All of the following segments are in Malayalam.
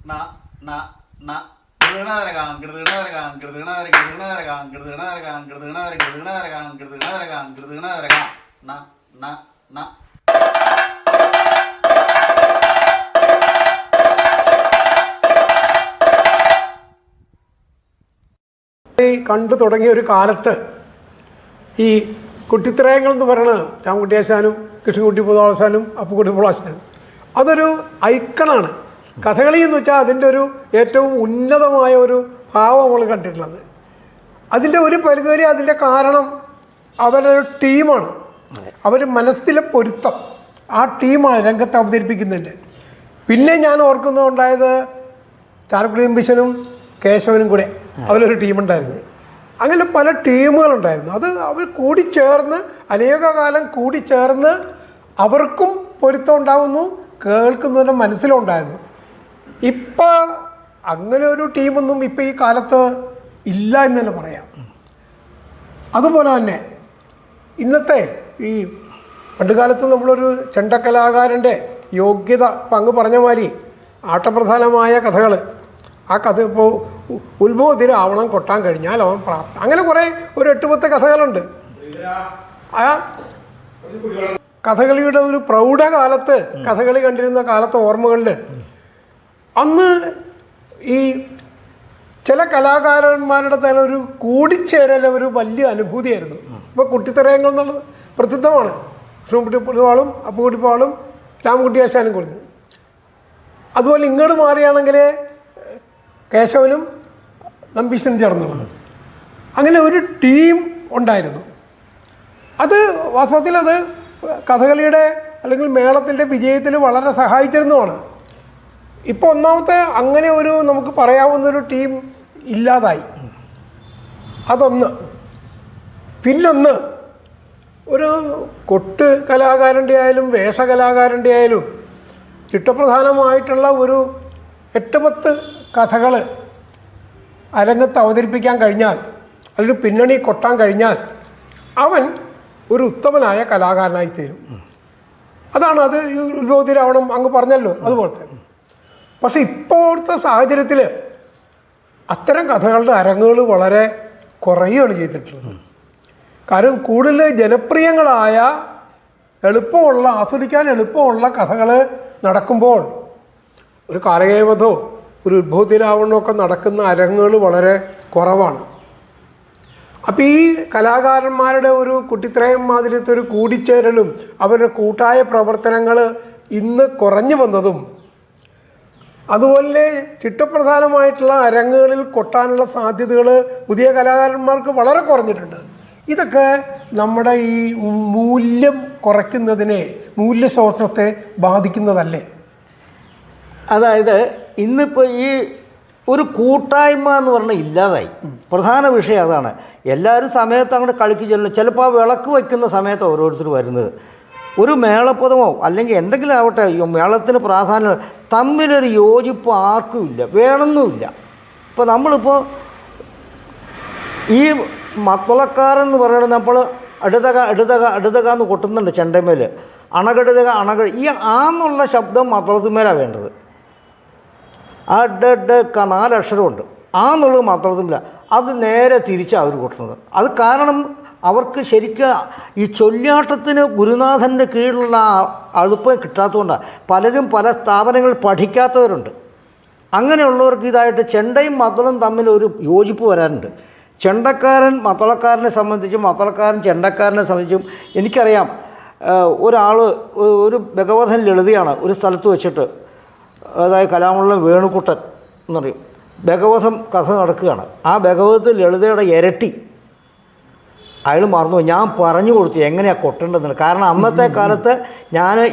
ന ന ന കൃതണരകാം കൃതണരകാം കൃതണര കൃതണരകാം കൃതണരകാം കൃതണര കൃതണരകാം കൃതണരകാം കൃതണരകാം ന ന ന കണ്ടു തുടങ്ങിയ ഒരു കാലത്ത് ഈ കുട്ടിത്രയങ്ങൾ എന്ന് പറയുന്നത് രാമകുട്ടിയാശാനും കൃഷ്ണൻകുട്ടി പുതാളശാനും അപ്പുക്കുട്ടി പുളാശാനും അതൊരു ഐക്കണാണ്. കഥകളി എന്ന് വെച്ചാൽ അതിൻ്റെ ഒരു ഏറ്റവും ഉന്നതമായ ഒരു ഭാവം നമ്മൾ കണ്ടിട്ടുള്ളത്. അതിൻ്റെ ഒരു പരിധിവരെ അതിൻ്റെ കാരണം അവരുടെ ഒരു ടീമാണ്. അവർ മനസ്സിലെ പൊരുത്തം ആ ടീമാണ് രംഗത്ത് അവതരിപ്പിക്കുന്നതിൻ്റെ. പിന്നെ ഞാൻ ഓർക്കുന്നുണ്ടായത് ചാലക്കുടി എംബിഷനും കേശവനും കൂടെ അവരൊരു ടീമുണ്ടായിരുന്നു. അങ്ങനെ പല ടീമുകളുണ്ടായിരുന്നു. അത് അവർ കൂടിച്ചേർന്ന് അനേക കാലം കൂടിച്ചേർന്ന് അവർക്കും പൊരുത്തം ഉണ്ടാകുന്നു, കേൾക്കുന്നതിൻ്റെ മനസ്സിലുണ്ടായിരുന്നു. ഇപ്പം അങ്ങനെ ഒരു ടീമൊന്നും ഇപ്പം ഈ കാലത്ത് ഇല്ല എന്ന് തന്നെ പറയാം. അതുപോലെ തന്നെ ഇന്നത്തെ ഈ പണ്ട് കാലത്ത് നമ്മളൊരു ചെണ്ടക്കലാകാരൻ്റെ യോഗ്യത ഇപ്പം അങ്ങ് പറഞ്ഞ മാതിരി ആട്ടപ്രധാനമായ കഥകൾ, ആ കഥ ഇപ്പോൾ ഉത്ഭവത്തിലാവണം കൊട്ടാൻ കഴിഞ്ഞാൽ അവൻ പ്രാപ്ത, അങ്ങനെ കുറേ ഒരു 8-10 കഥകളുണ്ട്. ആ കഥകളിയുടെ ഒരു പ്രൗഢകാലത്ത് കഥകളി കണ്ടിരുന്ന കാലത്തെ ഓർമ്മകളിൽ അന്ന് ഈ ചില കലാകാരന്മാരുടെ തന്നെ ഒരു കൂടിച്ചേരൽ ഒരു വലിയ അനുഭൂതിയായിരുന്നു. ഇപ്പോൾ കുട്ടിത്തരയങ്ങൾ എന്നുള്ളത് പ്രസിദ്ധമാണ്. കൃഷ്ണൻകുട്ടിപ്പാളും അപ്പുകുട്ടിപ്പാളും രാമകുട്ടിയാശാനും കൊടുത്തു. അതുപോലെ ഇങ്ങോട്ട് മാറിയാണെങ്കിൽ കേശവനും നമ്പീശനും ചേർന്നുള്ളത്. അങ്ങനെ ഒരു ടീം ഉണ്ടായിരുന്നു. അത് വാസ്തവത്തിൽ അത് കഥകളിയുടെ അല്ലെങ്കിൽ മേളത്തിൻ്റെ വിജയത്തിൽ വളരെ സഹായിച്ചിരുന്നതാണ്. ഇപ്പോൾ ഒന്നാമത്തെ അങ്ങനെ ഒരു നമുക്ക് പറയാവുന്നൊരു ടീം ഇല്ലാതായി. അതൊന്ന്. പിന്നൊന്ന്, ഒരു കൊട്ട് കലാകാരൻ്റെ ആയാലും വേഷകലാകാരൻ്റെ ആയാലും ചിട്ടപ്രധാനമായിട്ടുള്ള ഒരു 8-10 കഥകൾ അരങ്ങത്ത് അവതരിപ്പിക്കാൻ കഴിഞ്ഞാൽ, അല്ലെങ്കിൽ പിന്നണി കൊട്ടാൻ കഴിഞ്ഞാൽ അവൻ ഒരു ഉത്തമനായ കലാകാരനായി തീരും. അതാണ് അത് ഈ ഉത്ഭവത്തിലാവണം അങ്ങ് പറഞ്ഞല്ലോ അതുപോലത്തെ. പക്ഷെ ഇപ്പോഴത്തെ സാഹചര്യത്തിൽ അത്തരം കഥകളുടെ അരങ്ങുകൾ വളരെ കുറയുകയാണ് ചെയ്തിട്ടുള്ളത്. കാരണം കൂടുതൽ ജനപ്രിയങ്ങളായ എളുപ്പമുള്ള ആസ്വദിക്കാൻ എളുപ്പമുള്ള കഥകൾ നടക്കുമ്പോൾ ഒരു കാലകേവധോ ഒരു ഉത്ഭവത്തിലാവണമൊക്കെ നടക്കുന്ന അരങ്ങുകൾ വളരെ കുറവാണ്. അപ്പോൾ ഈ കലാകാരന്മാരുടെ ഒരു കുട്ടിത്രയം മാതിരത്തെ ഒരു കൂടിച്ചേരലും അവരുടെ കൂട്ടായ പ്രവർത്തനങ്ങൾ ഇന്ന് കുറഞ്ഞു വന്നതും, അതുപോലെ ചിട്ടപ്രധാനമായിട്ടുള്ള അരങ്ങുകളിൽ കൊട്ടാനുള്ള സാധ്യതകൾ പുതിയ കലാകാരന്മാർക്ക് വളരെ കുറഞ്ഞിട്ടുണ്ട്. ഇതൊക്കെ നമ്മുടെ ഈ മൂല്യം കുറയ്ക്കുന്നതിനെ, മൂല്യശോഷണത്തെ ബാധിക്കുന്നതല്ലേ? അതായത് ഇന്നിപ്പോൾ ഈ ഒരു കൂട്ടായ്മ എന്ന് പറഞ്ഞാൽ ഇല്ലാതായി. പ്രധാന വിഷയം അതാണ്. എല്ലാവരും സമയത്ത് അങ്ങോട്ട് കളിക്ക് ചെല്ലും. ചിലപ്പോൾ ആ വിളക്ക് വയ്ക്കുന്ന സമയത്ത് ഓരോരുത്തർ വരുന്നത്. ഒരു മേളപ്പദമോ അല്ലെങ്കിൽ എന്തെങ്കിലും ആവട്ടെ, മേളത്തിന് പ്രാധാന്യം, തമ്മിലൊരു യോജിപ്പ് ആർക്കും ഇല്ല, വേണമെന്നുമില്ല. ഇപ്പോൾ നമ്മളിപ്പോൾ ഈ മത്തുളക്കാരെന്ന് പറയുന്നത് നമ്മൾ അടുതക എന്ന് കൊട്ടുന്നുണ്ട് ചെണ്ടമേൽ, അണകടുതക ഈ ആന്നുള്ള ശബ്ദം മത്തുളത്തുമേലാണ് വേണ്ടത്. ആ 4 അക്ഷരമുണ്ട്. ആന്നുള്ളത് മാത്രമല്ല, അത് നേരെ തിരിച്ചാണ് അവർ കൊട്ടുന്നത്. അത് കാരണം അവർക്ക് ശരിക്കും ഈ ചൊല്ലിയാട്ടത്തിന് ഗുരുനാഥൻ്റെ കീഴിലുള്ള അടുപ്പം കിട്ടാത്തതുകൊണ്ടാണ് പലരും പല സ്ഥാപനങ്ങളിൽ പഠിക്കാത്തവരുണ്ട്. അങ്ങനെയുള്ളവർക്ക് ഇതായിട്ട് ചെണ്ടയും മത്തളും തമ്മിൽ ഒരു യോജിപ്പ് വരാറുണ്ട്. ചെണ്ടക്കാരൻ മത്തളക്കാരനെ സംബന്ധിച്ചും മത്തളക്കാരൻ ചെണ്ടക്കാരനെ സംബന്ധിച്ചും എനിക്കറിയാം. ഒരാൾ ഒരു ഭഗവതൻ ലളിതയാണ് ഒരു സ്ഥലത്ത് വെച്ചിട്ട്, അതായത് കലാമണ്ഡലം വേണുക്കുട്ടൻ എന്ന് പറയും, ഭഗവതം കഥ നടക്കുകയാണ്. ആ ഭഗവതത്തിൽ ലളിതയുടെ ഇരട്ടി അയാൾ മറന്നു. ഞാൻ പറഞ്ഞു കൊടുത്തു എങ്ങനെയാണ് കൊട്ടേണ്ടതെന്ന്. കാരണം അന്നത്തെ കാലത്ത്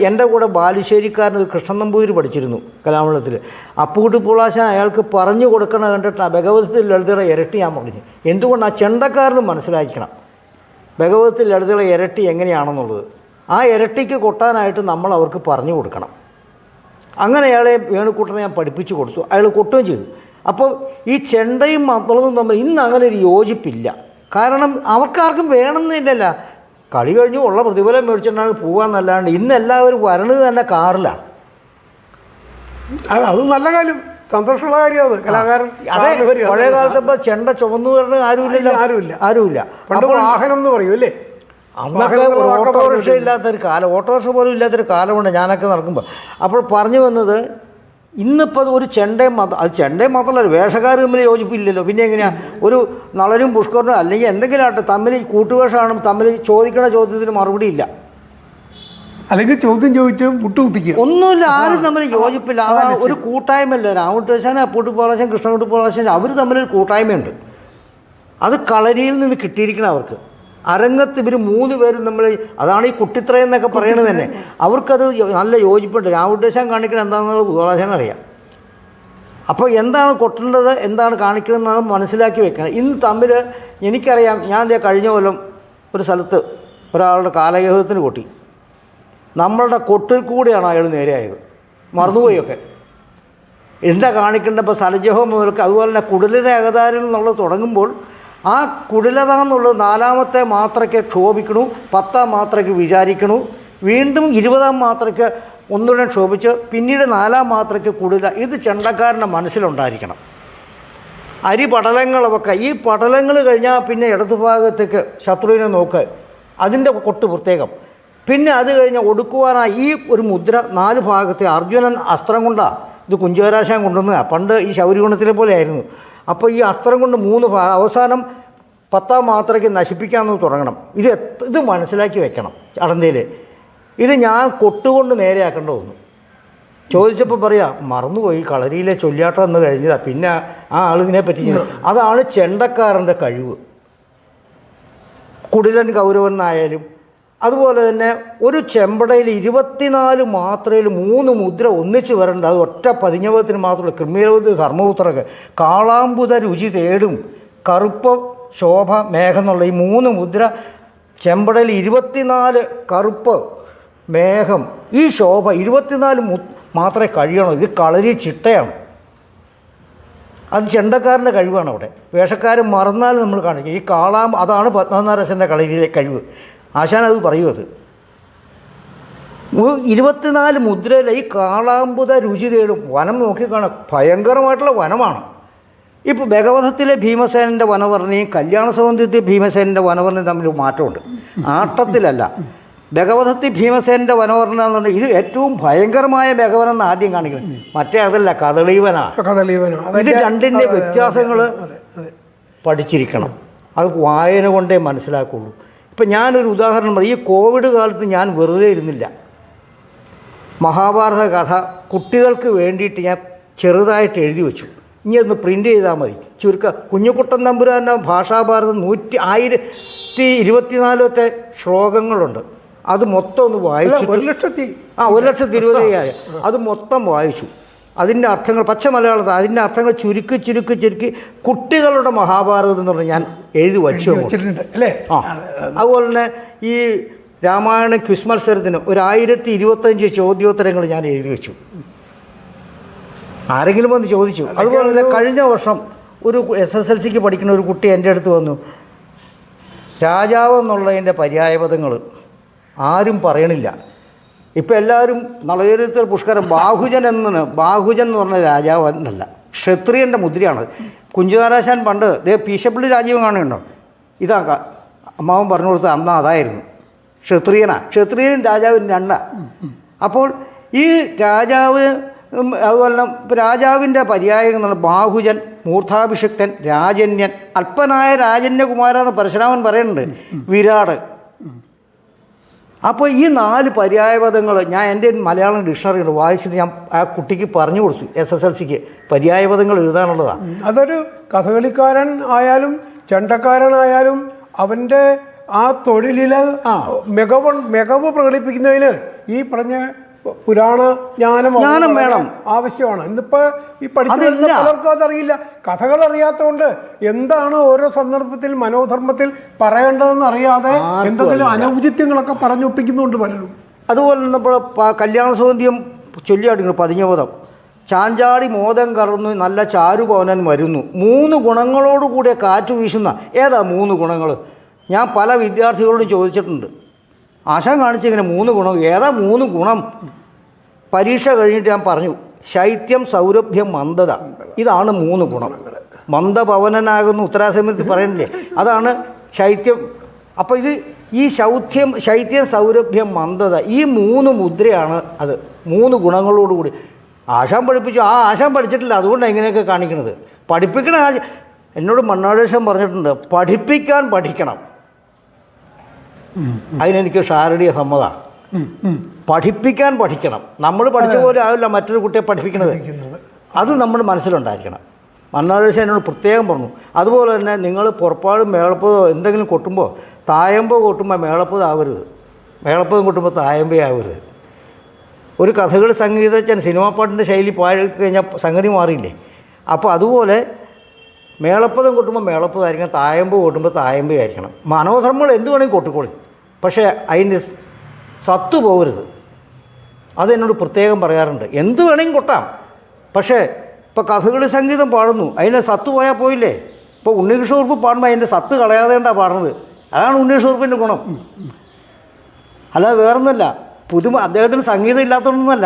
എൻ്റെ കൂടെ ബാലുശ്ശേരിക്കാരൻ ഒരു കൃഷ്ണൻ നമ്പൂതിരി പഠിച്ചിരുന്നു കലാമണ്ഡലത്തിൽ. അപ്പുകുട്ടി പുളാശാൻ അയാൾക്ക് പറഞ്ഞു കൊടുക്കണ കണ്ടിട്ട് ആ ഭഗവതത്തിൽ ലളിതയുടെ ഇരട്ടി ഞാൻ പറഞ്ഞു. എന്തുകൊണ്ട് ആ ചെണ്ടക്കാരന് മനസ്സിലാക്കണം ഭഗവതത്തിൽ ലളിതയുടെ ഇരട്ടി എങ്ങനെയാണെന്നുള്ളത്. ആ ഇരട്ടിക്ക് കൊട്ടാനായിട്ട് നമ്മൾ അവർക്ക് പറഞ്ഞു കൊടുക്കണം. അങ്ങനെ അയാളെ വേണുക്കുട്ടനെ ഞാൻ പഠിപ്പിച്ചു കൊടുത്തു. അയാൾ കൊട്ടുകയും ചെയ്തു. അപ്പോൾ ഈ ചെണ്ടയും മത്തളവും തമ്മിൽ ഇന്ന് അങ്ങനെ ഒരു യോജിപ്പില്ല. കാരണം അവർക്കാർക്കും വേണമെന്നില്ലല്ല. കളി കഴിഞ്ഞു ഉള്ള പ്രതിഫലം മേടിച്ചിട്ടാണ് പോകാമെന്നല്ലാണ്ട് ഇന്ന് എല്ലാവരും വരണത് തന്നെ കാറിലാണ്. അത് നല്ല കാര്യം. സന്തോഷമുള്ള കാര്യം അത്. കലാകാരൻ അതെ, പഴയ കാലത്ത് ഇപ്പൊ ചെണ്ട ചുമന്നു വരുന്ന ആരുമില്ല. പണ്ട് വാഹനം എന്ന് പറയും അല്ലേ? അന്നൊക്കെ ഓട്ടോറിക്ഷ ഇല്ലാത്തൊരു കാലം, ഓട്ടോറിക്ഷ പോലും ഇല്ലാത്തൊരു കാലമുണ്ട് ഞാനൊക്കെ നടക്കുമ്പോൾ. അപ്പോൾ പറഞ്ഞു വന്നത്, ഇന്നിപ്പോൾ ഒരു ചെണ്ടയും അത് ചെണ്ടയും മാത്രമല്ല, വേഷക്കാർ തമ്മിൽ യോജിപ്പില്ലല്ലോ. പിന്നെ എങ്ങനെയാണ് ഒരു നളനും പുഷ്കരനും അല്ലെങ്കിൽ എന്തെങ്കിലും ആട്ടെ തമ്മിൽ കൂട്ടുവേഷമാണ്, തമ്മിൽ ചോദിക്കണ ചോദ്യത്തിന് മറുപടി ഇല്ല, അല്ലെങ്കിൽ ചോദ്യം ചോദിച്ച് മുട്ടുകുത്തിക്കുക, ഒന്നുമില്ല. ആരും തമ്മിൽ യോജിപ്പില്ല. അതാണ് ഒരു കൂട്ടായ്മയല്ല. രാമകുട്ടിയാശാൻ, അപ്പൂട്ടി പോളാശാൻ, കൃഷ്ണൻകുട്ടി പോളാശാൻ, അവർ തമ്മിലൊരു കൂട്ടായ്മയുണ്ട്. അത് കളരിയിൽ നിന്ന് കിട്ടിയിരിക്കണം അവർക്ക്. അരങ്ങത്ത് ഇവർ 3 പേരും നമ്മൾ, അതാണ് ഈ കുട്ടിത്രയം എന്നൊക്കെ പറയണത് തന്നെ. അവർക്കത് നല്ല യോജിപ്പുണ്ട്. രാമകുട്ടിയാശാൻ കാണിക്കണം എന്താണെന്നുള്ളത് പുതുവളാശാൻ അറിയാം. അപ്പോൾ എന്താണ് കൊട്ടേണ്ടത്, എന്താണ് കാണിക്കണമെന്നാണ് മനസ്സിലാക്കി വെക്കണം. ഇന്ന് തമ്മിൽ എനിക്കറിയാം. ഞാൻ കഴിഞ്ഞ കൊല്ലം ഒരു സ്ഥലത്ത് ഒരാളുടെ കാലയോഗത്തിന് കൊട്ടി. നമ്മളുടെ കൊട്ടിൽ കൂടെയാണ് അയാൾ നേരെയായത്, മറന്നുപോയൊക്കെ. എന്താ കാണിക്കേണ്ടപ്പോൾ സ്ഥലജഹം മുതൽക്ക്, അതുപോലെ തന്നെ കുടിലത ഏകതാരിൽ എന്നുള്ളത് തുടങ്ങുമ്പോൾ ആ കുടിലത എന്നുള്ളത് 4ാമത്തെ മാത്രയ്ക്ക് ക്ഷോഭിക്കണു, 10ാം മാത്രയ്ക്ക് വിചാരിക്കണു, വീണ്ടും 20ാം മാത്രയ്ക്ക് ഒന്നുകൂടെ ക്ഷോഭിച്ച്, പിന്നീട് 4ാം മാത്രയ്ക്ക് കുടില. ഇത് ചെണ്ടക്കാരൻ്റെ മനസ്സിലുണ്ടായിരിക്കണം. അരി പടലങ്ങളൊക്കെ, ഈ പടലങ്ങൾ കഴിഞ്ഞാൽ പിന്നെ ഇടതുഭാഗത്തേക്ക് ശത്രുവിനെ നോക്ക്, അതിൻ്റെ കൊട്ട് പ്രത്യേകം. പിന്നെ അത് കഴിഞ്ഞ് ഒടുക്കുവാനായി ഈ ഒരു മുദ്ര 4 ഭാഗത്തെ അർജുനൻ അസ്ത്രം കൊണ്ടാണ് ഇത് കുഞ്ചവരാശാൻ കൊണ്ടുവന്നതാണ്. പണ്ട് ഈ ശൗര്യഗുണത്തിലെ പോലെ ആയിരുന്നു. അപ്പോൾ ഈ അസ്ത്രം കൊണ്ട് 3 അവസാനം 10ാം മാത്രയ്ക്ക് നശിപ്പിക്കാമെന്ന് തുടങ്ങണം. ഇത് മനസ്സിലാക്കി വെക്കണം ചടന്തയിൽ. ഇത് ഞാൻ കൊട്ടുകൊണ്ട് നേരെയാക്കേണ്ട ഒന്ന്. ചോദിച്ചപ്പോൾ പറയാം, മറന്നുപോയി, കളരിയിലെ ചൊല്ലിയാട്ടം എന്ന് കഴിഞ്ഞതാണ്, പിന്നെ ആ ആളിതിനെ പറ്റി. അതാണ് ചെണ്ടക്കാരൻ്റെ കഴിവ്. കുടിലൻ കൗരവൻ എന്നായാലും അതുപോലെ തന്നെ ഒരു ചെമ്പടയിൽ 24 മാത്രയിൽ 3 മുദ്ര ഒന്നിച്ച് വരേണ്ട. അത് ഒറ്റ പതിഞ്ഞവത്തിന് മാത്രമല്ല. കൃമീരവതി ധർമ്മപുത്രക്ക് കാളാമ്പുത രുചി തേടും കറുപ്പ ശോഭ മേഘം എന്നുള്ള ഈ 3 മുദ്ര ചെമ്പടയിൽ 24 കറുപ്പ് മേഘം, ഈ ശോഭ 24 മാത്രമേ കഴിയണോ. ഇത് കളരി ചിട്ടയാണ്. അത് ചെണ്ടക്കാരൻ്റെ കഴിവാണ്. അവിടെ വേഷക്കാരൻ മറന്നാൽ നമ്മൾ കാണിക്കും. ഈ അതാണ് പത്മനാഭരസൻ്റെ കളരിയിലെ കഴിവ്. ആശാൻ അത് പറയും. അത് 24 മുദ്രയിലെ ഈ കാളാമ്പുത രുചി തേടും. വനം നോക്കിക്കാണാം, ഭയങ്കരമായിട്ടുള്ള വനമാണ്. ഇപ്പോൾ ഭഗവതത്തിലെ ഭീമസേനൻ്റെ വനവർണ്ണയും കല്യാണ സൗന്ദര്യത്തിൽ ഭീമസേനൻ്റെ വനവർണ്ണയും തമ്മിൽ മാറ്റമുണ്ട്. ആട്ടത്തിലല്ല. ഭഗവതത്തിൽ ഭീമസേനൻ്റെ വനവർണ്ണ എന്നുണ്ടെങ്കിൽ ഇത് ഏറ്റവും ഭയങ്കരമായ ഭഗവനെന്ന് ആദ്യം കാണിക്കണം. മറ്റേ അതല്ല, കദളീവനാണ്. ഇത് രണ്ടിൻ്റെ വ്യത്യാസങ്ങൾ പഠിച്ചിരിക്കണം. അത് വായന കൊണ്ടേ മനസ്സിലാക്കുള്ളൂ. ഇപ്പം ഞാനൊരു ഉദാഹരണം പറയും. ഈ കോവിഡ് കാലത്ത് ഞാൻ വെറുതെ ഇരുന്നില്ല. മഹാഭാരത കഥ കുട്ടികൾക്ക് വേണ്ടിയിട്ട് ഞാൻ ചെറുതായിട്ട് എഴുതി വെച്ചു. ഇനി ഒന്ന് പ്രിൻ്റ് ചെയ്താൽ മതി. കുഞ്ഞുകുട്ടൻ തമ്പുരാൻ്റെ ഭാഷാഭാരതം 1024 ശ്ലോകങ്ങളുണ്ട്. അത് മൊത്തം ഒന്ന് വായിച്ചു. 1,20,000 അത് മൊത്തം വായിച്ചു. അതിൻ്റെ അർത്ഥങ്ങൾ പച്ച മലയാളത്തിൽ അതിൻ്റെ അർത്ഥങ്ങൾ ചുരുക്കി കുട്ടികളുടെ മഹാഭാരതം എന്ന് പറഞ്ഞാൽ ഞാൻ എഴുതി വച്ചിട്ടുണ്ട് അല്ലേ. അതുപോലെ തന്നെ ഈ രാമായണ ക്വിസ് മത്സരത്തിന് 1025 ചോദ്യോത്തരങ്ങൾ ഞാൻ എഴുതി വെച്ചു. ആരെങ്കിലും വന്ന് ചോദിച്ചു. അതുപോലെ തന്നെ കഴിഞ്ഞ വർഷം ഒരു SSLCക്ക് പഠിക്കുന്ന ഒരു കുട്ടി എൻ്റെ അടുത്ത് വന്നു. രാജാവ് എന്നുള്ളതിൻ്റെ പര്യായപദങ്ങൾ ആരും പറയണില്ല. ഇപ്പം എല്ലാവരും നളചരിത്ര പുഷ്കരം ബാഹുജൻ എന്ന് പറഞ്ഞ രാജാവ് എന്നല്ല, ക്ഷത്രിയൻ്റെ മുദ്രയാണ്. കുഞ്ചുനാരാശാൻ പണ്ട് പീശപ്പള്ളി രാജീവ് കാണുന്നുണ്ടോ, ഇതാ അമ്മാവൻ പറഞ്ഞു കൊടുത്ത അന്ന് അതായിരുന്നു. ക്ഷത്രിയനും രാജാവിന് 2. അപ്പോൾ ഈ രാജാവ് അതുപോലെ രാജാവിൻ്റെ പര്യായം എന്നാണ് ബാഹുജൻ, മൂർധാഭിഷിക്തൻ, രാജന്യൻ. അല്പനായ രാജന്യകുമാരാന്ന് പരശുരാമൻ പറയുന്നുണ്ട്, വിരാട്. അപ്പോൾ ഈ 4 പര്യായപദങ്ങൾ ഞാൻ എൻ്റെ മലയാളം ഡിക്ഷണറി ഉണ്ട് വായിച്ചിട്ട് ഞാൻ ആ കുട്ടിക്ക് പറഞ്ഞു കൊടുത്തു. SSLCക്ക് പര്യായപദങ്ങൾ എഴുതാനുള്ളതാണ്. അതൊരു കഥകളിക്കാരൻ ആയാലും ചെണ്ടക്കാരനായാലും അവൻ്റെ ആ തൊഴിലിൽ മികവ് പ്രകടിപ്പിക്കുന്നതിന് ഈ പറഞ്ഞ പുരാണ ജ്ഞാനം വേണം, ആവശ്യമാണ്. ഇന്നിപ്പോൾ ഈ പഠിക്കുന്ന പലർക്കും അതറിയില്ല. കഥകൾ അറിയാത്തതുകൊണ്ട് എന്താണ് ഓരോ സന്ദർഭത്തിൽ മനോധർമ്മത്തിൽ പറയേണ്ടതെന്ന് അറിയാതെ എന്തെങ്കിലും അനൗചിത്യങ്ങളൊക്കെ പറഞ്ഞൊപ്പിക്കുന്നുണ്ട് പലരും. അതുപോലെ നമ്മൾ കല്യാണ സൗന്ദര്യം ചൊല്ലിയാടുന്നു 15 ചാഞ്ചാടി മോദം കറന്നു നല്ല ചാരുപവനൻ വരുന്നു. 3 ഗുണങ്ങളോടുകൂടിയ കാറ്റ് വീശുന്ന ഏതാ 3 ഗുണങ്ങൾ? ഞാൻ പല വിദ്യാർത്ഥികളോടും ചോദിച്ചിട്ടുണ്ട്. ആശാൻ കാണിച്ചിങ്ങനെ 3 ഗുണം, ഏതാ 3 ഗുണം? പരീക്ഷ കഴിഞ്ഞിട്ട് ഞാൻ പറഞ്ഞു, ശൈത്യം, സൗരഭ്യം, മന്ദത. ഇതാണ് 3 ഗുണം. മന്ദഭവനനാകുന്ന ഉത്തരാസമയത്തിൽ പറയണില്ലേ, അതാണ് ശൈത്യം. അപ്പോൾ ഇത് ഈ ശൈത്യം, സൗരഭ്യം, മന്ദത, ഈ 3 മുദ്രയാണ് അത്. 3 ഗുണങ്ങളോടുകൂടി ആശാൻ പഠിപ്പിച്ചു. ആശാൻ പഠിച്ചിട്ടില്ല, അതുകൊണ്ടാണ് ഇങ്ങനെയൊക്കെ കാണിക്കുന്നത്. പഠിപ്പിക്കണ എന്നോട് മണ്ണാടേശൻ പറഞ്ഞിട്ടുണ്ട്, പഠിപ്പിക്കാൻ പഠിക്കണം. അതിനെനിക്ക് ഷാരടിയ സമ്മതമാണ്. പഠിപ്പിക്കാൻ പഠിക്കണം. നമ്മൾ പഠിച്ച പോലെ ആവില്ല മറ്റൊരു കുട്ടിയെ പഠിപ്പിക്കുന്നത്. അത് നമ്മുടെ മനസ്സിലുണ്ടായിരിക്കണം. മണ്ണാടേശൻ എന്നോട് പ്രത്യേകം പറഞ്ഞു. അതുപോലെ തന്നെ നിങ്ങൾ പുറപ്പാടും മേളപ്പതോ എന്തെങ്കിലും കൊട്ടുമ്പോൾ തായമ്പോ കൊട്ടുമ്പോൾ മേളപ്പതാവരുത്, മേളപ്പതും കൊട്ടുമ്പോൾ തായമ്പേ ആവരുത്. ഒരു കഥകളി സംഗീതജ്ഞൻ സിനിമാ പാട്ടിൻ്റെ ശൈലി പാടി കഴിഞ്ഞാൽ സംഗതി മാറിയില്ലേ? അപ്പോൾ അതുപോലെ മേളപ്പദം കൊട്ടുമ്പോൾ മേളപ്പതായിരിക്കണം, തായമ്പ് കൊട്ടുമ്പോൾ തായമ്പേ ആയിരിക്കണം. മനോധർമ്മങ്ങൾ എന്ത് വേണമെങ്കിൽ കൊട്ടിക്കോളി, പക്ഷേ അതിൻ്റെ സത്ത് പോകരുത്. അതെന്നോട് പ്രത്യേകം പറയാറുണ്ട്. എന്ത് വേണമെങ്കിൽ കൊട്ടാം, പക്ഷേ ഇപ്പോൾ കഥകളി സംഗീതം പാടുന്നു, അതിൻ്റെ സത്ത് പോയാൽ പോയില്ലേ? ഇപ്പോൾ ഉണ്ണികൃഷ്ണകുറുപ്പ് പാടുമ്പോൾ അതിൻ്റെ സത്ത് കളയാതെണ്ടാണ് പാടുന്നത്. അതാണ് ഉണ്ണികൃഷ്ണകുറുപ്പിൻ്റെ ഗുണം. അല്ലാതെ വേറൊന്നുമല്ല. അദ്ദേഹത്തിന് സംഗീതം ഇല്ലാത്തതൊന്നുമല്ല.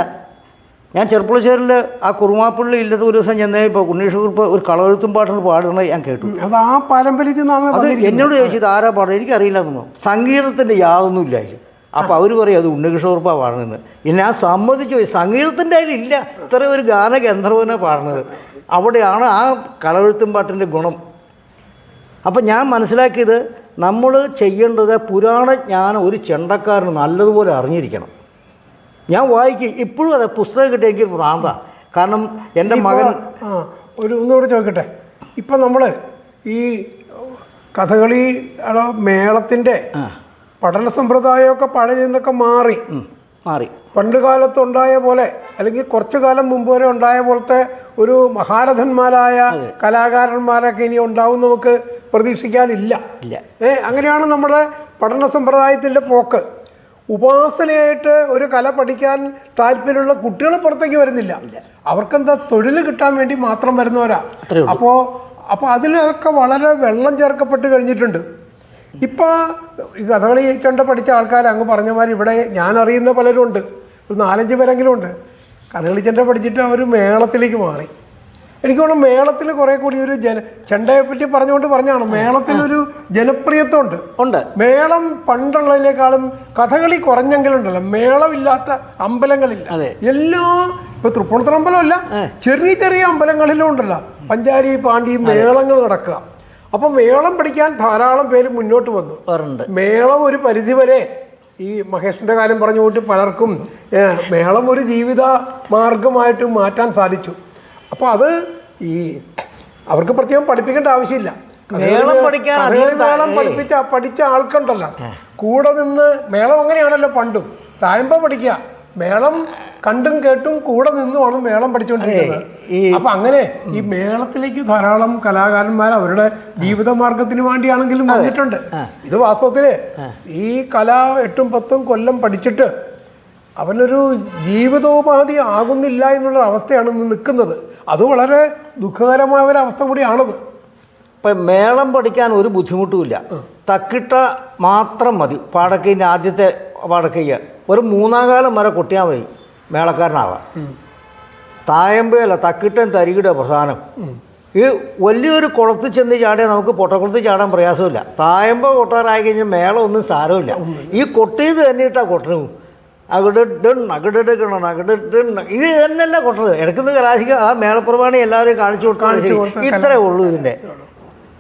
ഞാൻ ചെറുപ്പുളശ്ശേരിൽ ആ കുറുമാപ്പള്ളി ഇല്ലാത്ത ഒരു ദിവസം ചെന്നേ ഇപ്പോൾ ഉണ്ണീഷ് ഒരു കളവെഴുത്തും പാട്ടിന് പാടുന്നത് ഞാൻ കേട്ടു. അത് ആ പാരമ്പര്യത്തിൽ നിന്നാണ്. അത് എന്നോട് ചോദിച്ചത് ആരാ പാടുന്നത്, എനിക്കറിയില്ല എന്നോ. സംഗീതത്തിൻ്റെ യാതൊന്നും ഇല്ല അതിൽ. അപ്പോൾ അവർ പറയും അത് ഉണ്ണികൃഷ്ണകുറുപ്പാണ് പാടുന്നത്. ഞാൻ സമ്മതിച്ചു പോയി, സംഗീതത്തിൻ്റെ അതിലില്ല. ഇത്രയും ഒരു ഗാനഗന്ധർവനെ പാടുന്നത്. അവിടെയാണ് ആ കളവെഴുത്തും പാട്ടിൻ്റെ ഗുണം. അപ്പം ഞാൻ മനസ്സിലാക്കിയത്, നമ്മൾ ചെയ്യേണ്ടത് പുരാണജ്ഞാനം ഒരു ചെണ്ടക്കാരന് നല്ലതുപോലെ അറിഞ്ഞിരിക്കണം. ഞാൻ വായിക്കും ഇപ്പോഴും അതെ, പുസ്തകം കിട്ടിയ എനിക്ക് ഭ്രാന്ത. കാരണം എൻ്റെ മകൻ ഒന്നുകൂടെ ചോദിക്കട്ടെ, ഇപ്പം നമ്മൾ ഈ കഥകളി മേളത്തിൻ്റെ പഠന സമ്പ്രദായമൊക്കെ പഴയ നിന്നൊക്കെ മാറി പണ്ട് കാലത്തുണ്ടായ പോലെ, അല്ലെങ്കിൽ കുറച്ചു കാലം മുമ്പ് വരെ ഉണ്ടായ പോലത്തെ ഒരു മഹാരഥന്മാരായ കലാകാരന്മാരൊക്കെ ഇനി ഉണ്ടാവും നമുക്ക് പ്രതീക്ഷിക്കാനില്ല. അങ്ങനെയാണ് നമ്മുടെ പഠന സമ്പ്രദായത്തിൻ്റെ പോക്ക്. ഉപാസനയായിട്ട് ഒരു കല പഠിക്കാൻ താല്പര്യമുള്ള കുട്ടികൾ പുറത്തേക്ക് വരുന്നില്ല. അവർക്കെന്താ തൊഴിൽ കിട്ടാൻ വേണ്ടി മാത്രം വരുന്നവരാ. അപ്പോൾ അതിലൊക്കെ വളരെ വെള്ളം ചേർക്കപ്പെട്ട് കഴിഞ്ഞിട്ടുണ്ട്. ഇപ്പോൾ ഈ കഥകളി ചെണ്ട പഠിച്ച ആൾക്കാർ അങ്ങ് പറഞ്ഞമാതിരി ഇവിടെ ഞാൻ അറിയുന്ന പലരും ഉണ്ട്, ഒരു 4-5 പേരെങ്കിലും ഉണ്ട്. കഥകളി ചെണ്ട പഠിച്ചിട്ട് അവർ മേളത്തിലേക്ക് മാറി. എനിക്ക് തോന്നുന്നു മേളത്തിൽ കുറേ കൂടി ഒരു ചെണ്ടയെ പറ്റി പറഞ്ഞാണ് മേളത്തിനൊരു ജനപ്രിയത്വം ഉണ്ട്. മേളം പണ്ടുള്ളതിനേക്കാളും കഥകളി കുറഞ്ഞെങ്കിലുണ്ടല്ലോ, മേളമില്ലാത്ത അമ്പലങ്ങളില്ല. എല്ലാ ഇപ്പോൾ തൃപ്പൂണിത്തുറ അമ്പലമല്ല, ചെറിയ ചെറിയ അമ്പലങ്ങളിലും ഉണ്ടല്ലോ പഞ്ചാരി പാണ്ടി മേളങ്ങൾ നടക്കുക. അപ്പം മേളം പഠിക്കാൻ ധാരാളം പേര് മുന്നോട്ട് വന്നു. മേളം ഒരു പരിധിവരെ ഈ മഹേഷിൻ്റെ കാര്യം പറഞ്ഞു പോയിട്ട് പലർക്കും മേളം ഒരു ജീവിത മാർഗമായിട്ട് മാറ്റാൻ സാധിച്ചു. അപ്പോൾ അത് ഈ അവർക്ക് പ്രത്യേകം പഠിപ്പിക്കേണ്ട ആവശ്യമില്ല. മേളം പഠിച്ച ആൾക്കുണ്ടല്ലോ കൂടെ നിന്ന്. മേളം അങ്ങനെയാണല്ലോ പണ്ടും. തായമ്പ പഠിക്കുക, മേളം കണ്ടും കേട്ടും കൂടെ നിന്നുമാണ് മേളം പഠിച്ചുകൊണ്ടിരിക്കുന്നത്. അപ്പൊ അങ്ങനെ ഈ മേളത്തിലേക്ക് ധാരാളം കലാകാരന്മാർ അവരുടെ ജീവിതമാർഗത്തിന് വേണ്ടിയാണെങ്കിലും വന്നിട്ടുണ്ട്. ഇത് വാസ്തവത്തില് ഈ കല 8-10 കൊല്ലം പഠിച്ചിട്ട് അവനൊരു ജീവിതോപാധി ആകുന്നില്ല എന്നുള്ള അവസ്ഥയാണ് ഇന്ന് നിൽക്കുന്നത്. അത് വളരെ ദുഃഖകരമായ ഒരവസ്ഥ കൂടിയാണത്. ഇപ്പം മേളം പഠിക്കാൻ ഒരു ബുദ്ധിമുട്ടുമില്ല. തക്കിട്ട മാത്രം മതി. പാടക്കൈൻ്റെ ആദ്യത്തെ പാടക്കയ്യ ഒരു 3-ാം കാലം വരെ കൊട്ടിയാൽ മതി, മേളക്കാരനാവാം. തായമ്പയല്ല, തക്കിട്ടൻ തരികിട പ്രധാനം. ഈ വലിയൊരു കുളത്തിൽ ചെന്ന് ചാടിയാൽ നമുക്ക് പൊട്ടക്കുളത്തിൽ ചാടാൻ പ്രയാസമില്ല. തായമ്പ കൊട്ടാറായി കഴിഞ്ഞാൽ മേളം ഒന്നും സാരമില്ല. ഈ കൊട്ടിയത് തന്നെ ഇട്ടാൽ കൊട്ടനും ഇത് തന്നെയല്ല കൊട്ടത്. ഇടയ്ക്കുന്ന കലാശിക ആ മേളപ്രമാണി എല്ലാവരെയും കാണിച്ചു കൊടുക്കാൻ ഇത്രേ ഉള്ളൂ ഇതിൻ്റെ.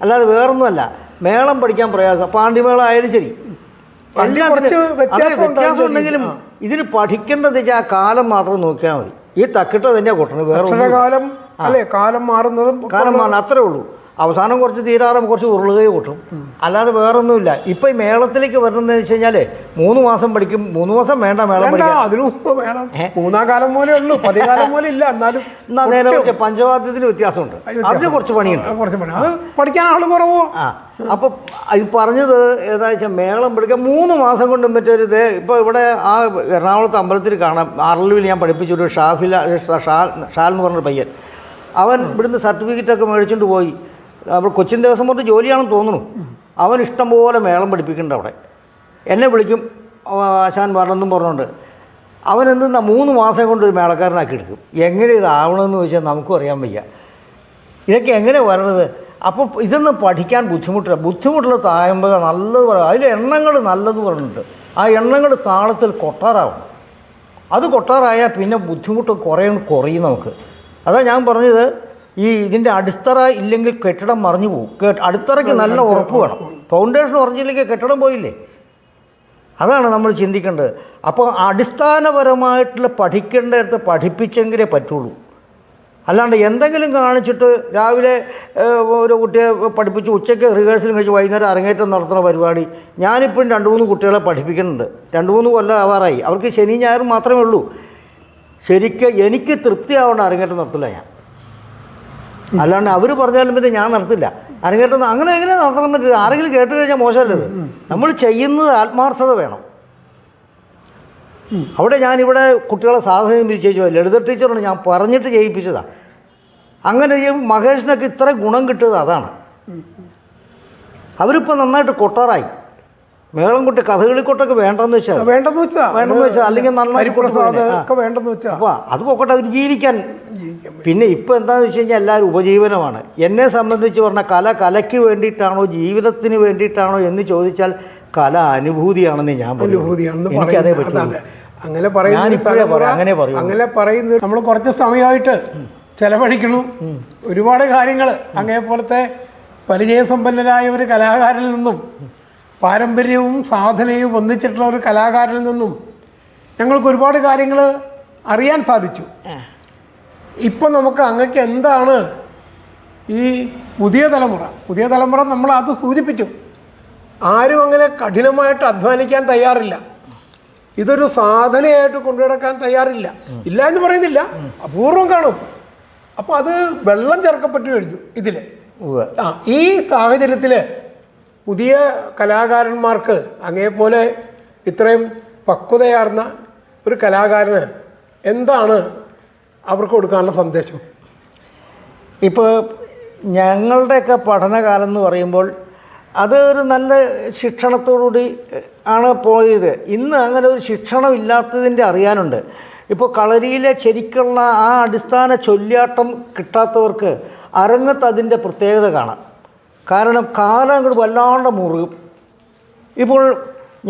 അല്ലാതെ വേറൊന്നുമല്ല. മേളം പഠിക്കാൻ പ്രയാസം. പാണ്ടിമേളം ആയാലും ശരി, വ്യത്യാസം ഉണ്ടെങ്കിലും ഇതിന് പഠിക്കേണ്ടത് വെച്ചാൽ ആ കാലം മാത്രം നോക്കിയാൽ മതി. ഈ തക്കിട്ട തന്നെയാണ് കൊട്ടണത്. വേറെ കാലം മാറുന്നതും അത്രേ ഉള്ളൂ. അവസാനം കുറച്ച് തീരാറും കുറച്ച് ഉരുളുകൈ കൊട്ടും, അല്ലാതെ വേറൊന്നുമില്ല. ഇപ്പം ഈ മേളത്തിലേക്ക് വരണമെന്ന് വെച്ച് കഴിഞ്ഞാൽ 3 മാസം പഠിക്കും. 3 മാസം വേണ്ട മേളം പഠിക്കാൻ. അതിന് 3-ാം കാലം പോലെ ഉള്ളൂ, 10-കാലം പോലെ ഇല്ല. എന്നാലും നേരെ വെച്ചാൽ പഞ്ചവാദ്യത്തിന് വ്യത്യാസമുണ്ട്. അതിന് കുറച്ച് പണിയുണ്ട്. അത് പഠിക്കാൻ ആൾ കുറവോ. അപ്പം ഇത് പറഞ്ഞത് ഏതാ വെച്ചാൽ മേളം പഠിക്കാൻ 3 മാസം കൊണ്ട് മറ്റൊരു ഇപ്പോൾ ഇവിടെ ആ എറണാകുളത്ത് അമ്പലത്തിൽ കാണാം. ആർലുവിൽ ഞാൻ പഠിപ്പിച്ചൊരു ഷാൽ എന്ന് പറഞ്ഞൊരു പയ്യൻ. അവൻ ഇവിടുന്ന് സർട്ടിഫിക്കറ്റൊക്കെ മേടിച്ചുകൊണ്ട് പോയി. അപ്പോൾ കൊച്ചിൻ ദേവസ്വം ബോർഡ് ജോലിയാണെന്ന് തോന്നുന്നു. അവൻ ഇഷ്ടംപോലെ മേളം പഠിപ്പിക്കുന്നുണ്ട് അവിടെ. എന്നെ വിളിക്കും, ആശാൻ വരണമെന്നും പറഞ്ഞുകൊണ്ട്. അവനെന്തെന്നാ 3 മാസം കൊണ്ട് ഒരു മേളക്കാരനാക്കി എടുക്കും. എങ്ങനെ ഇതാവണമെന്ന് ചോദിച്ചാൽ നമുക്കും അറിയാൻ വയ്യ. ഇതൊക്കെ എങ്ങനെ വരണത്? അപ്പോൾ ഇതൊന്നും പഠിക്കാൻ ബുദ്ധിമുട്ടില്ല. ബുദ്ധിമുട്ടുള്ള തായമ്പക നല്ലത് പറയാം. അതിൽ എണ്ണങ്ങൾ നല്ലത് പറഞ്ഞിട്ടുണ്ട്. ആ എണ്ണങ്ങൾ താളത്തിൽ കൊട്ടാറാവണം. അത് കൊട്ടാറായാൽ പിന്നെ ബുദ്ധിമുട്ട് കുറയും നമുക്ക്. അതാ ഞാൻ പറഞ്ഞത്, ഇതിൻ്റെ അടിത്തറ ഇല്ലെങ്കിൽ കെട്ടിടം മറിഞ്ഞു പോകും. അടിത്തറയ്ക്ക് നല്ല ഉറപ്പ് വേണം. ഫൗണ്ടേഷൻ ഉറച്ചില്ലെങ്കിൽ കെട്ടിടം പോയില്ലേ? അതാണ് നമ്മൾ ചിന്തിക്കേണ്ടത്. അപ്പോൾ അടിസ്ഥാനപരമായിട്ടുള്ള പഠിക്കേണ്ടടുത്ത് പഠിപ്പിച്ചെങ്കിലേ പറ്റുള്ളൂ. അല്ലാണ്ട് എന്തെങ്കിലും കാണിച്ചിട്ട് രാവിലെ ഒരു കുട്ടിയെ പഠിപ്പിച്ച് ഉച്ചയ്ക്ക് റിഹേഴ്സലും കഴിച്ച് വൈകുന്നേരം അരങ്ങേറ്റം നടത്തുന്ന പരിപാടി. ഞാനിപ്പം 2-3 കുട്ടികളെ പഠിപ്പിക്കുന്നുണ്ട്. 2-3 കൊല്ലം ആവാറായി. അവർക്ക് ശനി ഞായറും മാത്രമേ ഉള്ളൂ. ശരിക്കും എനിക്ക് തൃപ്തിയാവേണ്ട അരങ്ങേറ്റം നടത്തില്ല ഞാൻ. അല്ലാണ്ട് അവർ പറഞ്ഞാലും പിന്നെ ഞാൻ നടത്തില്ല അരങ്ങേറ്റം. അങ്ങനെ എങ്ങനെ നടത്തണം പറ്റില്ല? ആരെങ്കിലും കേട്ട് കഴിഞ്ഞാൽ മോശമല്ലത്. നമ്മൾ ചെയ്യുന്നത് ആത്മാർത്ഥത വേണം. അവിടെ ഞാനിവിടെ കുട്ടികളെ സാധനം വിജയിച്ചു. ലളിത ടീച്ചറാണ് ഞാൻ പറഞ്ഞിട്ട് ചെയ്യിപ്പിച്ചതാണ്. അങ്ങനെ മഹേഷിനൊക്കെ ഇത്ര ഗുണം കിട്ടിയത് അതാണ്. അവരിപ്പോൾ നന്നായിട്ട് കൊട്ടാറായി. മേളം കൊട്ട് കഥകളിക്കൊട്ടൊക്കെ വേണ്ടെന്ന് വെച്ചാൽ അല്ലെങ്കിൽ നന്നായി അപ്പോൾ അത് പോക്കട്ടെ, അവർ ജീവിക്കാൻ. പിന്നെ ഇപ്പോൾ എന്താണെന്ന് വെച്ച് കഴിഞ്ഞാൽ എല്ലാവരും ഉപജീവനമാണ്. എന്നെ സംബന്ധിച്ച് പറഞ്ഞാൽ കലയ്ക്ക് വേണ്ടിയിട്ടാണോ ജീവിതത്തിന് വേണ്ടിയിട്ടാണോ എന്ന് ചോദിച്ചാൽ കല അനുഭൂതിയാണെന്ന് ഞാൻ എനിക്കതേ പറ്റുള്ളൂ. അങ്ങനെ പറയുന്നു. നമ്മൾ കുറച്ച് സമയമായിട്ട് ചെലവഴിക്കണം ഒരുപാട് കാര്യങ്ങൾ. അങ്ങനെപ്പോലത്തെ പരിചയസമ്പന്നരായ ഒരു കലാകാരനിൽ നിന്നും പാരമ്പര്യവും സാധനയും ഒന്നിച്ചിട്ടുള്ള ഒരു കലാകാരനിൽ നിന്നും ഞങ്ങൾക്ക് ഒരുപാട് കാര്യങ്ങൾ അറിയാൻ സാധിച്ചു. ഇപ്പം നമുക്ക് അങ്ങക്ക് എന്താണ് ഈ പുതിയ തലമുറ നമ്മൾ അത് സൂചിപ്പിച്ചു. ആരും അങ്ങനെ കഠിനമായിട്ട് അധ്വാനിക്കാൻ തയ്യാറില്ല. ഇതൊരു സാധനയായിട്ട് കൊണ്ടുനടക്കാൻ തയ്യാറില്ല. ഇല്ല എന്ന് പറയുന്നില്ല, അപൂർവം കാണും. അപ്പോൾ അത് വെള്ളം ചേർക്കപ്പെട്ടു കഴിഞ്ഞു ഇതിൽ. ഈ സാഹചര്യത്തിൽ പുതിയ കലാകാരന്മാർക്ക് അങ്ങേപോലെ ഇത്രയും പക്വതയാർന്ന ഒരു കലാകാരന് എന്താണ് അവർക്ക് കൊടുക്കാനുള്ള സന്ദേശം? ഇപ്പോൾ ഞങ്ങളുടെയൊക്കെ പഠനകാലം എന്ന് പറയുമ്പോൾ അത് ഒരു നല്ല ശിക്ഷണത്തോടുകൂടി ആണ് പോയത്. ഇന്ന് അങ്ങനെ ഒരു ശിക്ഷണം ഇല്ലാത്തതിൻ്റെ അറിയാനുണ്ട്. ഇപ്പോൾ കളരിയിലെ ശരിക്കുള്ള ആ അടിസ്ഥാന ചൊല്ലിയാട്ടം കിട്ടാത്തവർക്ക് അരങ്ങത്ത് അതിൻ്റെ പ്രത്യേകത കാണാം. കാരണം കാലം അങ്ങോട്ട് വല്ലാണ്ട് മുറുകും. ഇപ്പോൾ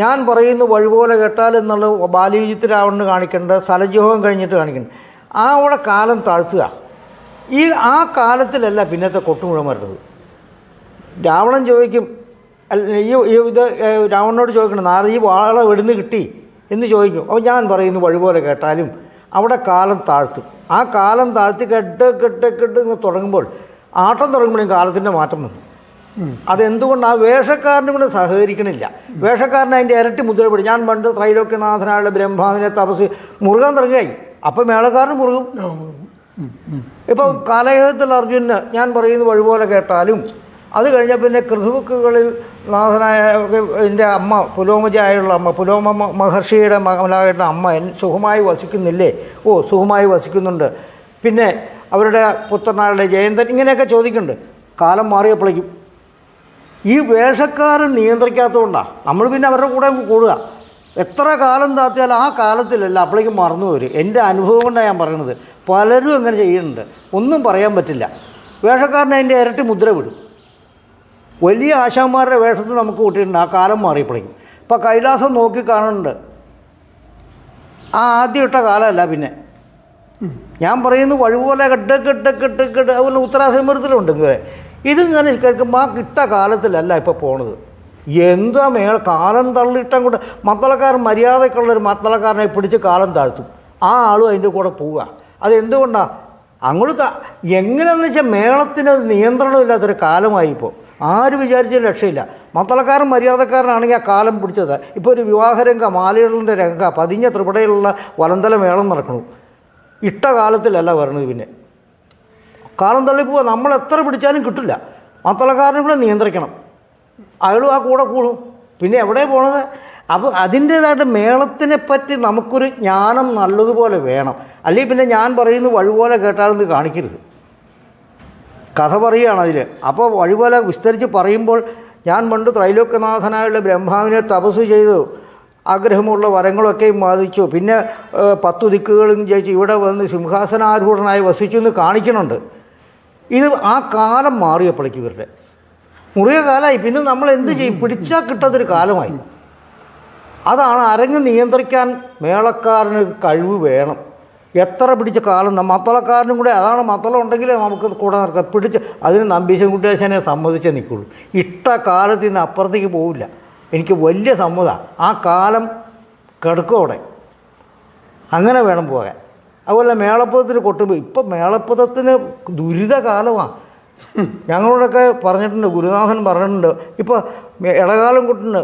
ഞാൻ പറയുന്നു വഴിപോലെ കേട്ടാൽ എന്നുള്ള ബാലവിജിത്തിലാവണ്ണ് കാണിക്കേണ്ടത്, സ്ഥലജോഹം കഴിഞ്ഞിട്ട് കാണിക്കേണ്ടത്. അവിടെ കാലം താഴ്ത്തുക. ആ കാലത്തിലല്ല പിന്നത്തെ കൊട്ടുമുഴം വരുന്നത്. രാവണൻ ചോദിക്കും, ഇത് രാവണനോട് ചോദിക്കണം, നാരദ ഈ വാള എവിടുന്ന് കിട്ടി എന്ന് ചോദിക്കും. അപ്പോൾ ഞാൻ പറയുന്നു വഴിപോലെ കേട്ടാലും അവിടെ കാലം താഴ്ത്തും. ആ കാലം താഴ്ത്തി കെട്ട് ഇങ്ങനെ തുടങ്ങുമ്പോൾ ആട്ടം തുടങ്ങുമ്പോഴേക്കും കാലത്തിൻ്റെ മാറ്റം വന്നു. അതെന്തുകൊണ്ട്? ആ വേഷക്കാരനും കൂടെ സഹകരിക്കണില്ല. വേഷക്കാരൻ അതിൻ്റെ ഇരട്ടി മുദ്ര പിടി. ഞാൻ പണ്ട് ത്രൈലോക്യനാഥനായുള്ള ബ്രഹ്മാവിനെ തപസ് മുറുകാൻ തുടങ്ങിയായി. അപ്പം മേളക്കാരന് മുറുകും. ഇപ്പോൾ കാലയുഗത്തിൽ അർജുനന് ഞാൻ പറയുന്നത് വഴിപോലെ കേട്ടാലും അത് കഴിഞ്ഞാൽ പിന്നെ കൃതുബുക്കുകളിൽ നാഥനായ എൻ്റെ അമ്മ പുലോമജയായുള്ള അമ്മ, പുലോമ മഹർഷിയുടെ മകളായിട്ട് അമ്മ സുഖമായി വസിക്കുന്നില്ലേ? ഓ, സുഖമായി വസിക്കുന്നുണ്ട്. പിന്നെ അവരുടെ പുത്രനാളുടെ ജയന്തൻ ഇങ്ങനെയൊക്കെ ചോദിക്കുന്നുണ്ട്. കാലം മാറിയപ്പോഴേക്കും ഈ വേഷക്കാരൻ നിയന്ത്രിക്കാത്തതുകൊണ്ടാണ് നമ്മൾ പിന്നെ അവരുടെ കൂടെ കൂടുക. എത്ര കാലം താത്തിയാൽ ആ കാലത്തിലല്ല, അപ്പോഴേക്കും മറന്നു വരും. എൻ്റെ അനുഭവം കൊണ്ടാണ് ഞാൻ പറയുന്നത്. പലരും അങ്ങനെ ചെയ്യുന്നുണ്ട്. ഒന്നും പറയാൻ പറ്റില്ല. വേഷക്കാരൻ അതിൻ്റെ ഇരട്ടി മുദ്ര വിടും. വലിയ ആശാന്മാരുടെ വേഷത്തിൽ നമുക്ക് കൂട്ടിയിട്ടുണ്ട്. ആ കാലം മാറിയപ്പോഴേക്കും ഇപ്പോൾ കൈലാസം നോക്കി കാണുന്നുണ്ട്. ആ ആദ്യം ഇട്ട കാലമല്ല. പിന്നെ ഞാൻ പറയുന്നു വഴിപോലെ കെട്ട് അതുപോലെ ഉത്തരാസമരത്തിലുണ്ട്. ഇതിങ്ങനെ കേൾക്കുമ്പോൾ ആ കിട്ട കാലത്തിലല്ല ഇപ്പോൾ പോണത്. എന്താ കാലം തള്ളിയിട്ടം കൊണ്ട് മത്തളക്കാരൻ മര്യാദക്കുള്ളൊരു മത്തളക്കാരനെ പിടിച്ച് കാലം താഴ്ത്തും. ആ ആളും അതിൻ്റെ കൂടെ പോവുക. അതെന്തുകൊണ്ടാണ്? അങ്ങോട്ട് എങ്ങനെയെന്ന് വെച്ചാൽ മേളത്തിന് നിയന്ത്രണമില്ലാത്തൊരു കാലമായി ഇപ്പോൾ. ആര് വിചാരിച്ചാലും രക്ഷയില്ല. മത്തളക്കാരൻ മര്യാദക്കാരനാണെങ്കിൽ ആ കാലം പിടിച്ചത്. ഇപ്പോൾ ഒരു വിവാഹരംഗ മാലയിടലിൻ്റെ രംഗ പതിഞ്ഞ ത്രിപുടയിലുള്ള വലന്തല മേളം നടക്കണു. ഇട്ട കാലത്തിലല്ല വരണത്. പിന്നെ കാലം തള്ളിപ്പോവുക. നമ്മൾ എത്ര പിടിച്ചാലും കിട്ടില്ല. മത്തളക്കാരനും കൂടെ നിയന്ത്രിക്കണം. അയാളും ആ കൂടെ കൂടും. പിന്നെ എവിടെ പോണത്? അപ്പോൾ അതിൻ്റേതായിട്ട് മേളത്തിനെപ്പറ്റി നമുക്കൊരു ജ്ഞാനം നല്ലതുപോലെ വേണം. അല്ലെങ്കിൽ പിന്നെ ഞാൻ പറയുന്നു വഴിപോലെ കേട്ടാലെന്ന് കാണിക്കരുത്. കഥ പറയുകയാണ് അതിൽ. അപ്പോൾ വഴിപോലെ വിസ്തരിച്ച് പറയുമ്പോൾ ഞാൻ പണ്ട് ത്രൈലോക്യനാഥനായുള്ള ബ്രഹ്മാവിനെ തപസ് ചെയ്തു ആഗ്രഹമുള്ള വരങ്ങളൊക്കെയും ബാധിച്ചു. പിന്നെ 10 ദിക്കുകളും ജയിച്ച് ഇവിടെ വന്ന് സിംഹാസനാരൂഢനായി വസിച്ചു എന്ന് കാണിക്കുന്നുണ്ട്. ഇത് ആ കാലം മാറിയപ്പോഴേക്ക് ഇവരുടെ മുറിയ കാലമായി. പിന്നെ നമ്മൾ എന്ത് ചെയ്യും? പിടിച്ചാൽ കിട്ടാത്തൊരു കാലമായി. അതാണ് അരങ്ങ് നിയന്ത്രിക്കാൻ മേളക്കാരന് കഴിവ് വേണം. എത്ര പിടിച്ച കാലം മത്തളക്കാരനും കൂടെ അതാണ്. മത്തളം ഉണ്ടെങ്കിലേ നമുക്ക് കൂടെ നടക്കാം. പിടിച്ച് അതിന് നമ്പീശൻ കുട്ടിയാശനെ സമ്മതിച്ചേ നിൽക്കുള്ളൂ. ഇട്ട കാലത്ത് നിന്ന് അപ്പുറത്തേക്ക് പോവില്ല. എനിക്ക് വലിയ സമ്മതമാണ്. ആ കാലം കിടക്കും അവിടെ. അങ്ങനെ വേണം പോകാൻ. അതുപോലെ മേളപ്പദത്തിന് കൊട്ടുമ്പോൾ ഇപ്പം മേളപ്പദത്തിന് ദുരിത കാലമാണ്. ഞങ്ങളോടൊക്കെ പറഞ്ഞിട്ടുണ്ട്, ഗുരുനാഥൻ പറഞ്ഞിട്ടുണ്ട്. ഇപ്പോൾ ഇടകാലം കൊട്ടുണ്ട്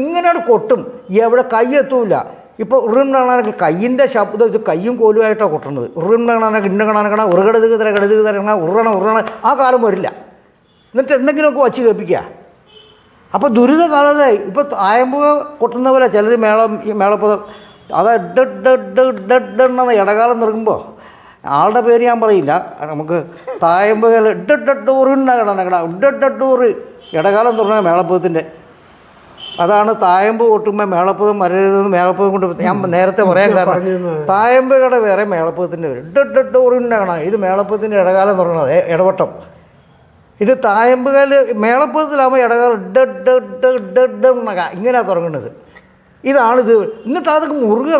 ഇങ്ങനെയാണ് കൊട്ടും. എവിടെ കൈ എത്തൂല. ഇപ്പോൾ ഉറുണ്ടാണാനൊക്കെ കയ്യിൻ്റെ ശബ്ദം ഇത് കയ്യും കോലുമായിട്ടാണ് കൊട്ടുന്നത്. ഉറുണ്ടാണാനൊക്കെ ഇന്ന കാണാനക്കണ ഉറുകടതുക്ക് തരണ ഉറണ ആ കാലം വരില്ല. എന്നിട്ട് എന്തെങ്കിലുമൊക്കെ വച്ച് കേൾപ്പിക്കുക. അപ്പോൾ ദുരിത കാലത്തായി. ഇപ്പോൾ ആയമ്പുക കൊട്ടുന്ന പോലെ ചിലർ മേളപ്പദം അത് ഡെണ്ണെന്ന് ഇടകാലം നിൽക്കുമ്പോൾ ആളുടെ പേര് ഞാൻ പറയില്ല. നമുക്ക് തായമ്പുകൾ ഇടൂറ് ഇടകാലം തുറന്ന മേളപ്പദത്തിൻ്റെ അതാണ്. തായമ്പ് കൊട്ടുമ്പോൾ മേളപ്പദം വരരുതെന്ന് മേളപ്പദം കൊണ്ട് ഞാൻ നേരത്തെ പറയാൻ കാരണം തായമ്പുകളുടെ വേറെ മേളപ്പദത്തിൻ്റെ പേര് ഇടൂറുണ്ടാകണം. ഇത് മേളപ്പദത്തിൻ്റെ ഇടകാലം തുറന്നത് ഇടവട്ടം. ഇത് തായമ്പുകൾ മേളപ്പദത്തിലാകുമ്പോൾ ഇടകാലം ഇങ്ങനെയാണ് തുടങ്ങുന്നത്. ഇതാണിത്. എന്നിട്ട് അതൊക്കെ മുറുകെ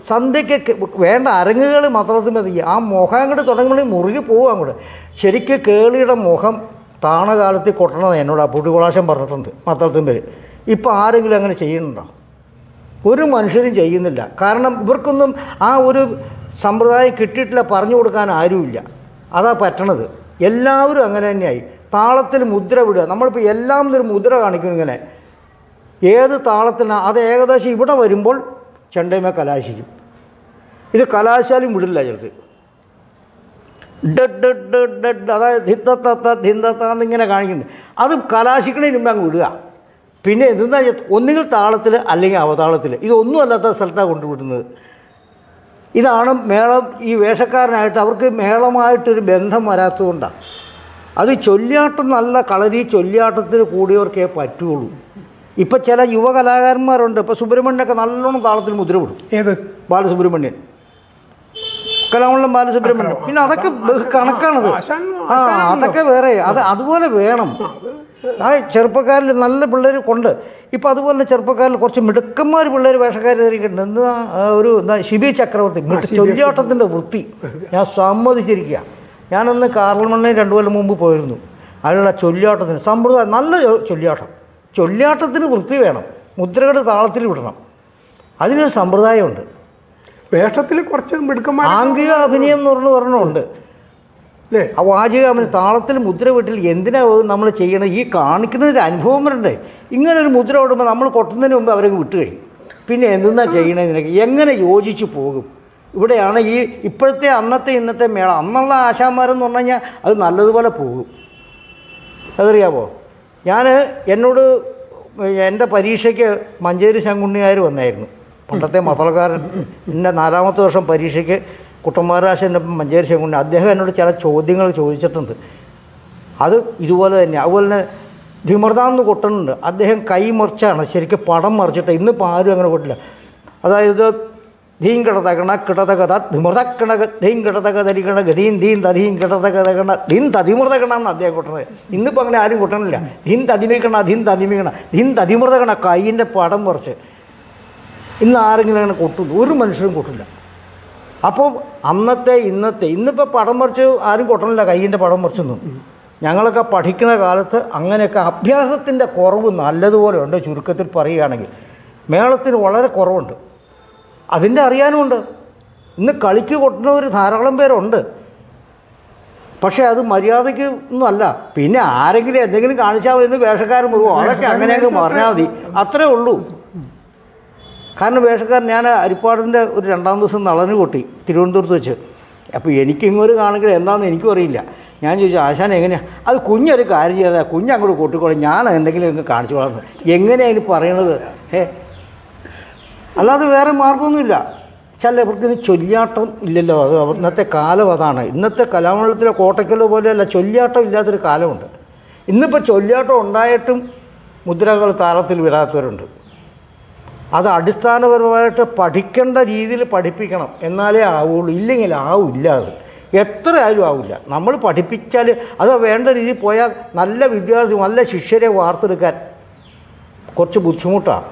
സന്ധ്യയ്ക്ക് വേണ്ട അരങ്ങുകൾ മത്തളത്തിൽ മതി. ആ മുഖം അങ്ങോട്ട് തുടങ്ങുമ്പോൾ മുറുകെ പോകും അങ്ങോട്ട്. ശരിക്കും കേളിയുടെ മുഖം താണകാലത്തിൽ കൊട്ടണമെന്ന് എന്നോട് ആ പുട്ടികുളാശം പറഞ്ഞിട്ടുണ്ട് മത്തളത്തിൻ പേര്. ഇപ്പോൾ ആരെങ്കിലും അങ്ങനെ ചെയ്യുന്നുണ്ടോ? ഒരു മനുഷ്യരും ചെയ്യുന്നില്ല. കാരണം ഇവർക്കൊന്നും ആ ഒരു സമ്പ്രദായം കിട്ടിയിട്ടില്ല. പറഞ്ഞു കൊടുക്കാൻ ആരുമില്ല. അതാ പറ്റണത്. എല്ലാവരും അങ്ങനെ തന്നെയായി. താളത്തിൽ മുദ്ര വിടുക. നമ്മളിപ്പോൾ എല്ലാം ഒരു മുദ്ര കാണിക്കും. ഇങ്ങനെ ഏത് താളത്തിനാണ് അത് ഏകദേശം ഇവിടെ വരുമ്പോൾ ചെണ്ടയുമേ കലാശിക്കും. ഇത് കലാശാലും വിടില്ല ചിലർ. അതായത് ധിന്തത്താന്നിങ്ങനെ കാണിക്കുന്നുണ്ട്. അത് കലാശിക്കണതിന് മുമ്പ് അങ്ങ് വിടുക. പിന്നെ എന്താ ഒന്നുകിൽ താളത്തിൽ അല്ലെങ്കിൽ അവതാളത്തിൽ. ഇതൊന്നും അല്ലാത്ത സ്ഥലത്താണ് കൊണ്ടുവിടുന്നത്. ഇതാണ് മേളം. ഈ വേഷക്കാരനായിട്ട് അവർക്ക് മേളമായിട്ടൊരു ബന്ധം വരാത്തതുകൊണ്ടാണ്. അത് ചൊല്ലിയാട്ടം നല്ല കളരി ചൊല്ലിയാട്ടത്തിന് കൂടിയവർക്കേ പറ്റുള്ളൂ. ഇപ്പം ചില യുവകലാകാരന്മാരുണ്ട്. ഇപ്പോൾ സുബ്രഹ്മണ്യൊക്കെ നല്ലോണം താളത്തിൽ മുദ്ര വിടും. ഏത് ബാലസുബ്രഹ്മണ്യൻ, കലാമണ്ഡലം ബാലസുബ്രഹ്മണ്യൻ. പിന്നെ അതൊക്കെ കണക്കാണത്. അതൊക്കെ വേറെ. അതുപോലെ വേണം. ആ ചെറുപ്പക്കാരിൽ നല്ല പിള്ളേർ കൊണ്ട്. ഇപ്പം അതുപോലെ ചെറുപ്പക്കാരിൽ കുറച്ച് മിടുക്കന്മാർ പിള്ളേർ വേഷക്കാരിട്ടുണ്ട്. എന്താ ഒരു ശിബി ചക്രവർത്തി ചൊല്ലിയാട്ടത്തിൻ്റെ വൃത്തി ഞാൻ സമ്മതിച്ചിരിക്കുക. ഞാനന്ന് കാർലമണ്ണയിൽ 2 കൊല്ലം മുമ്പ് പോയിരുന്നു. അയാളുടെ ചൊല്ലിയാട്ടത്തിന് സമ്പ്രദായം നല്ല ചൊല്ലിയാട്ടം. ചൊല്ലിയാട്ടത്തിന് വൃത്തി വേണം. മുദ്രകളുടെ താളത്തിൽ വിടണം. അതിനൊരു സമ്പ്രദായമുണ്ട്. വേഷത്തിൽ കുറച്ച് മിടുക്കന്മാർ ആംഗിക അഭിനയം എന്ന് പറഞ്ഞുണ്ട്. അല്ലേ? ആ വാചിക അഭിനയം താളത്തിൽ മുദ്ര വിട്ടിൽ എന്തിനാ നമ്മൾ ചെയ്യണം? ഈ കാണിക്കുന്നതിൻ്റെ അനുഭവം വരണ്ടേ? ഇങ്ങനൊരു മുദ്ര വിടുമ്പോൾ നമ്മൾ കൊട്ടുന്നതിന് മുമ്പ് അവരങ്ങ് വിട്ട് കഴിയും. പിന്നെ എന്തെന്നാ ചെയ്യണതിനൊക്കെ എങ്ങനെ യോജിച്ച് പോകും? ഇവിടെയാണ് ഈ ഇപ്പോഴത്തെ അന്നത്തെ ഇന്നത്തെ മേള. അന്നുള്ള ആശാന്മാരെന്ന് പറഞ്ഞു കഴിഞ്ഞാൽ അത് നല്ലതുപോലെ പോകും. അതറിയാമോ? എന്നോട് എൻ്റെ പരീക്ഷയ്ക്ക് മഞ്ചേരി ശങ്കുണ്ണിയാർ വന്നായിരുന്നു. പണ്ടത്തെ മത്തളക്കാരൻ. എൻ്റെ 4ാമത്തെ വർഷം പരീക്ഷയ്ക്ക് കുട്ടന്മാരാശൻ്റെ മഞ്ചേരി ശങ്കുണ്ണി. അദ്ദേഹം എന്നോട് ചില ചോദ്യങ്ങൾ ചോദിച്ചിട്ടുണ്ട്. അത് ഇതുപോലെ തന്നെ. അതുപോലെ തന്നെ ധിമർദാന്ന് കൊട്ടുന്നുണ്ട്. അദ്ദേഹം കൈ മറിച്ചാണ് ശരിക്കും പടം മറിച്ചിട്ട്. ഇന്നിപ്പോൾ ആരും അങ്ങനെ കൊട്ടില്ല. അതായത് ധീം കിടതകണ കിടതകഥ ധിമൃതക്കണ ധീം കിടതക ധരിക്കണ ഗതീൻ ധീം തധീം കിടതകഥകണ ധീം തതിമൃതകണ എന്ന് അദ്ദേഹം കൊട്ടുന്നത്. ഇന്നിപ്പോൾ അങ്ങനെ ആരും കൊട്ടണില്ല. ധീം തതിമിക്കണ ധീം തതിമിക്കണ ധീം തതിമൃതകണ കൈയിൻ്റെ പടം മറിച്ച്. ഇന്ന് ആരെങ്കിലും അങ്ങനെ കൊട്ടുന്നു? ഒരു മനുഷ്യരും കൊട്ടില്ല. അപ്പോൾ അന്നത്തെ ഇന്നിപ്പോൾ പടം മറിച്ച് ആരും കൊട്ടണില്ല. കൈയിൻ്റെ പടം മറിച്ചൊന്നും. ഞങ്ങളൊക്കെ പഠിക്കുന്ന കാലത്ത് അങ്ങനെയൊക്കെ അഭ്യാസത്തിൻ്റെ കുറവ് നല്ലതുപോലെ ഉണ്ട്. ചുരുക്കത്തിൽ പറയുകയാണെങ്കിൽ മേളത്തിന് വളരെ കുറവുണ്ട്. അതിൻ്റെ അറിയാനുമുണ്ട്. ഇന്ന് കളിക്ക് കൊട്ടുന്നവർ ധാരാളം പേരുണ്ട്. പക്ഷേ അത് മര്യാദയ്ക്ക് ഒന്നും അല്ല. പിന്നെ ആരെങ്കിലും എന്തെങ്കിലും കാണിച്ചാൽ മതി വേഷക്കാരൻ മുറുകോ അതൊക്കെ അങ്ങനെയൊക്കെ പറഞ്ഞാൽ മതി. അത്രേ ഉള്ളൂ. കാരണം വേഷക്കാരൻ ഞാൻ അരിപ്പാടിൻ്റെ ഒരു 2ാം ദിവസം നളന് കൊട്ടി തിരുവനന്തപുരത്ത് വെച്ച്. അപ്പോൾ എനിക്കിങ്ങൊരു കാണിക്കൽ എന്താണെന്ന് എനിക്കും അറിയില്ല. ഞാൻ ചോദിച്ചു, ആശാൻ എങ്ങനെയാണ്? അത് കുഞ്ഞൊരു കാര്യം ചെയ്താൽ കുഞ്ഞങ്ങോട്ട് കൊട്ടിക്കോളെ, ഞാൻ എന്തെങ്കിലും അങ്ങ് കാണിച്ചു വളർന്ന്. എങ്ങനെയാണ് അതിന് പറയണത്? അല്ലാതെ വേറെ മാർഗ്ഗമൊന്നുമില്ല. ചിലവർക്ക് ചൊല്ലിയാട്ടം ഇല്ലല്ലോ. അത് ഇന്നത്തെ കാലം അതാണ്. ഇന്നത്തെ കലാമണ്ഡലത്തിലെ കോട്ടയ്ക്കലോ പോലെയല്ല, ചൊല്ലിയാട്ടം ഇല്ലാത്തൊരു കാലമുണ്ട്. ഇന്നിപ്പോൾ ചൊല്ലിയാട്ടം ഉണ്ടായിട്ടും മുദ്രകൾ താളത്തിൽ വിടാത്തവരുണ്ട്. അത് അടിസ്ഥാനപരമായിട്ട് പഠിക്കേണ്ട രീതിയിൽ പഠിപ്പിക്കണം, എന്നാലേ ആവുള്ളൂ. ഇല്ലെങ്കിൽ ആവില്ല. അത് എത്ര ആയാലും ആവില്ല. നമ്മൾ പഠിപ്പിച്ചാൽ അത് വേണ്ട രീതിയിൽ പോയാൽ നല്ല വിദ്യാർത്ഥി, നല്ല ശിഷ്യരെ വാർത്തെടുക്കാൻ കുറച്ച് ബുദ്ധിമുട്ടാണ്.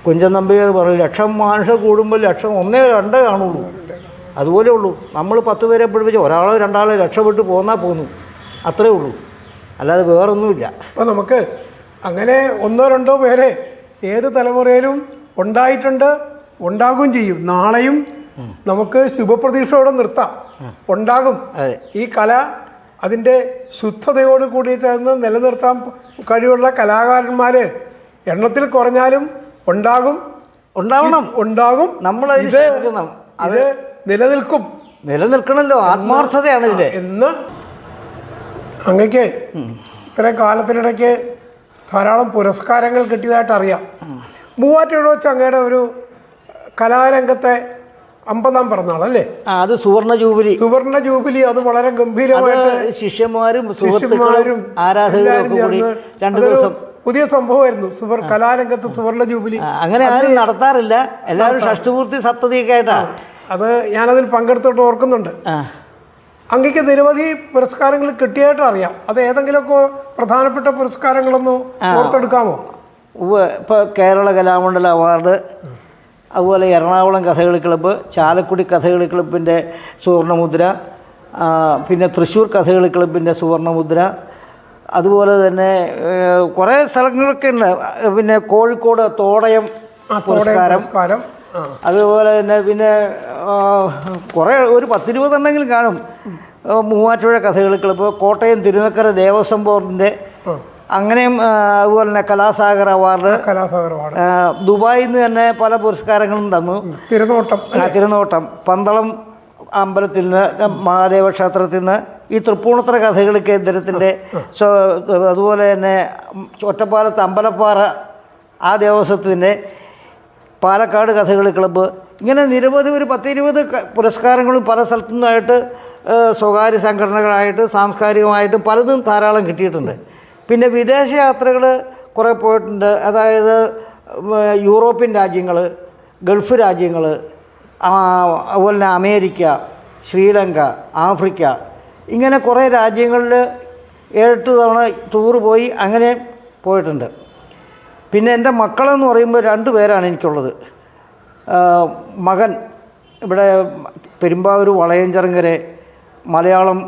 കുഞ്ചൻ നമ്പ്യാർ പറയും, 1,00,000 മനുഷ്യർ കൂടുമ്പോൾ 1,00,000 1 2 കാണുള്ളൂ. അതുപോലെ ഉള്ളൂ. നമ്മൾ 10 പേരെ പഠിപ്പിച്ച് ഒരാളോ 2 ആളോ രക്ഷപ്പെട്ട് പോന്നാൽ പോന്നു, അത്രേ ഉള്ളൂ. അല്ലാതെ വേറൊന്നുമില്ല. അപ്പോൾ നമുക്ക് അങ്ങനെ 1 2 പേരെ ഏത് തലമുറയിലും ഉണ്ടായിട്ടുണ്ട്, ഉണ്ടാകുകയും ചെയ്യും. നാളെയും നമുക്ക് ശുഭപ്രതീക്ഷയോടെ നിർത്താം, ഉണ്ടാകും. ഈ കല അതിൻ്റെ ശുദ്ധതയോട് കൂടി ചേർന്ന് നിലനിർത്താൻ കഴിവുള്ള കലാകാരന്മാർ എണ്ണത്തിൽ കുറഞ്ഞാലും ഉണ്ടാവണം. അത് നിലനിൽക്കണമല്ലോ. ആത്മാർത്ഥതയാണ് ഇതിൽ എന്ന് അങ്ങക്ക് ഇത്രയും കാലത്തിനിടയ്ക്ക് ധാരാളം പുരസ്കാരങ്ങൾ കിട്ടിയതായിട്ട് അറിയാം. മൂവാറ്റുപുഴ വെച്ച് അങ്ങയുടെ ഒരു കലാരംഗത്തെ 50ാം പിറന്നാൾ അല്ലേ? അത് സുവർണ ജൂബിലി. അത് വളരെ ഗംഭീരമായിട്ട് ശിഷ്യന്മാരും ആരാധകരും കൂടി 2 ദിവസം പുതിയ സംഭവമായിരുന്നു. കലാരംഗത്ത് സുവർണ ജൂബിലി അങ്ങനെ ആരും നടത്താറില്ല. എല്ലാവരും ഷഷ്ടിപൂർത്തി സപ്തതിയൊക്കെ ആയിട്ടാണ്. അത് ഞാനതിൽ പങ്കെടുത്തിട്ട് ഓർക്കുന്നുണ്ട്. അങ്ങക്ക് നിരവധി പുരസ്കാരങ്ങൾ കിട്ടിയായിട്ട് അറിയാം. അത് ഏതെങ്കിലുമൊക്കെ പ്രധാനപ്പെട്ട പുരസ്കാരങ്ങളൊന്ന് ഓർത്തെടുക്കാമോ? ഇപ്പോൾ കേരള കലാമണ്ഡല അവാർഡ്, അതുപോലെ എറണാകുളം കഥകളി ക്ലബ്ബ്, ചാലക്കുടി കഥകളി ക്ലബിൻ്റെ സുവർണമുദ്ര, പിന്നെ തൃശ്ശൂർ കഥകളി ക്ലബിൻ്റെ സുവർണമുദ്ര, അതുപോലെ തന്നെ കുറേ സ്ഥലങ്ങളൊക്കെ ഉണ്ട്. പിന്നെ കോഴിക്കോട് തോടയം പുരസ്കാരം, അതുപോലെ തന്നെ പിന്നെ കുറേ ഒരു 10-20 എണ്ണെങ്കിലും കാണും. മൂവാറ്റുപുഴ കഥകളി ക്ലബ്ബ്, കോട്ടയം തിരുനക്കര ദേവസ്വം ബോർഡിൻ്റെ, അങ്ങനെയും അതുപോലെ തന്നെ കലാസാഗർ അവാർഡ്, ദുബായിൽ നിന്ന് തന്നെ പല പുരസ്കാരങ്ങളും തന്നു. തിരുനോട്ടം, പന്തളം അമ്പലത്തിൽ നിന്ന്, മഹാദേവ ക്ഷേത്രത്തിൽ നിന്ന്, ഈ തൃപ്പൂണിത്തുറ കഥകളി കേന്ദ്രത്തിൻ്റെ, അതുപോലെ തന്നെ ഒറ്റപ്പാലത്ത് അമ്പലപ്പാറ ആ ദേവസ്വത്തിൻ്റെ, പാലക്കാട് കഥകളി ക്ലബ്ബ്, ഇങ്ങനെ നിരവധി ഒരു 10-20 പുരസ്കാരങ്ങളും പല സ്ഥലത്തു നിന്നായിട്ട് സ്വകാര്യ സംഘടനകളായിട്ട് സാംസ്കാരികമായിട്ടും പലതും ധാരാളം കിട്ടിയിട്ടുണ്ട്. പിന്നെ വിദേശ യാത്രകൾ കുറേ പോയിട്ടുണ്ട്. അതായത് യൂറോപ്യൻ രാജ്യങ്ങൾ, ഗൾഫ് രാജ്യങ്ങൾ, അതുപോലെ തന്നെ അമേരിക്ക, ശ്രീലങ്ക, ആഫ്രിക്ക, ഇങ്ങനെ കുറേ രാജ്യങ്ങളിൽ 7-8 തവണ ടൂറ് പോയി അങ്ങനെ പോയിട്ടുണ്ട്. പിന്നെ എൻ്റെ മക്കളെന്ന് പറയുമ്പോൾ 2 പേരാണ് എനിക്കുള്ളത്. മകൻ ഇവിടെ പെരുമ്പാവൂർ വളയഞ്ചിറങ്ങര മലയാളം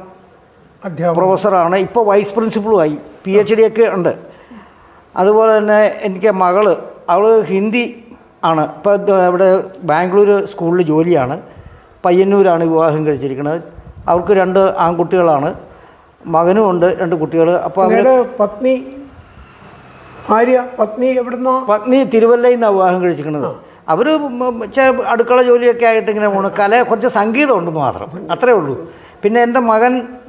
പ്രൊഫസറാണ്, ഇപ്പോൾ വൈസ് പ്രിൻസിപ്പളുമായി, PhD ഒക്കെ ഉണ്ട്. അതുപോലെ തന്നെ എനിക്ക് മകള്, അവൾ ഹിന്ദി ആണ്, ഇപ്പോൾ ഇവിടെ ബാംഗ്ലൂർ സ്കൂളിൽ ജോലിയാണ്. പയ്യന്നൂരാണ് വിവാഹം കഴിച്ചിരിക്കുന്നത്. അവർക്ക് 2 ആൺകുട്ടികളാണ്, മകനും ഉണ്ട് 2 കുട്ടികൾ. അപ്പോൾ അവരുടെ പത്നി തിരുവല്ലയിൽ നിന്നാണ് വിവാഹം കഴിച്ചിരിക്കുന്നത്. അവർ അടുക്കള ജോലിയൊക്കെ ആയിട്ട് ഇങ്ങനെ പോകണം. കുറച്ച് സംഗീതം ഉണ്ടെന്ന് മാത്രം, അത്രേ ഉള്ളൂ. പിന്നെ എൻ്റെ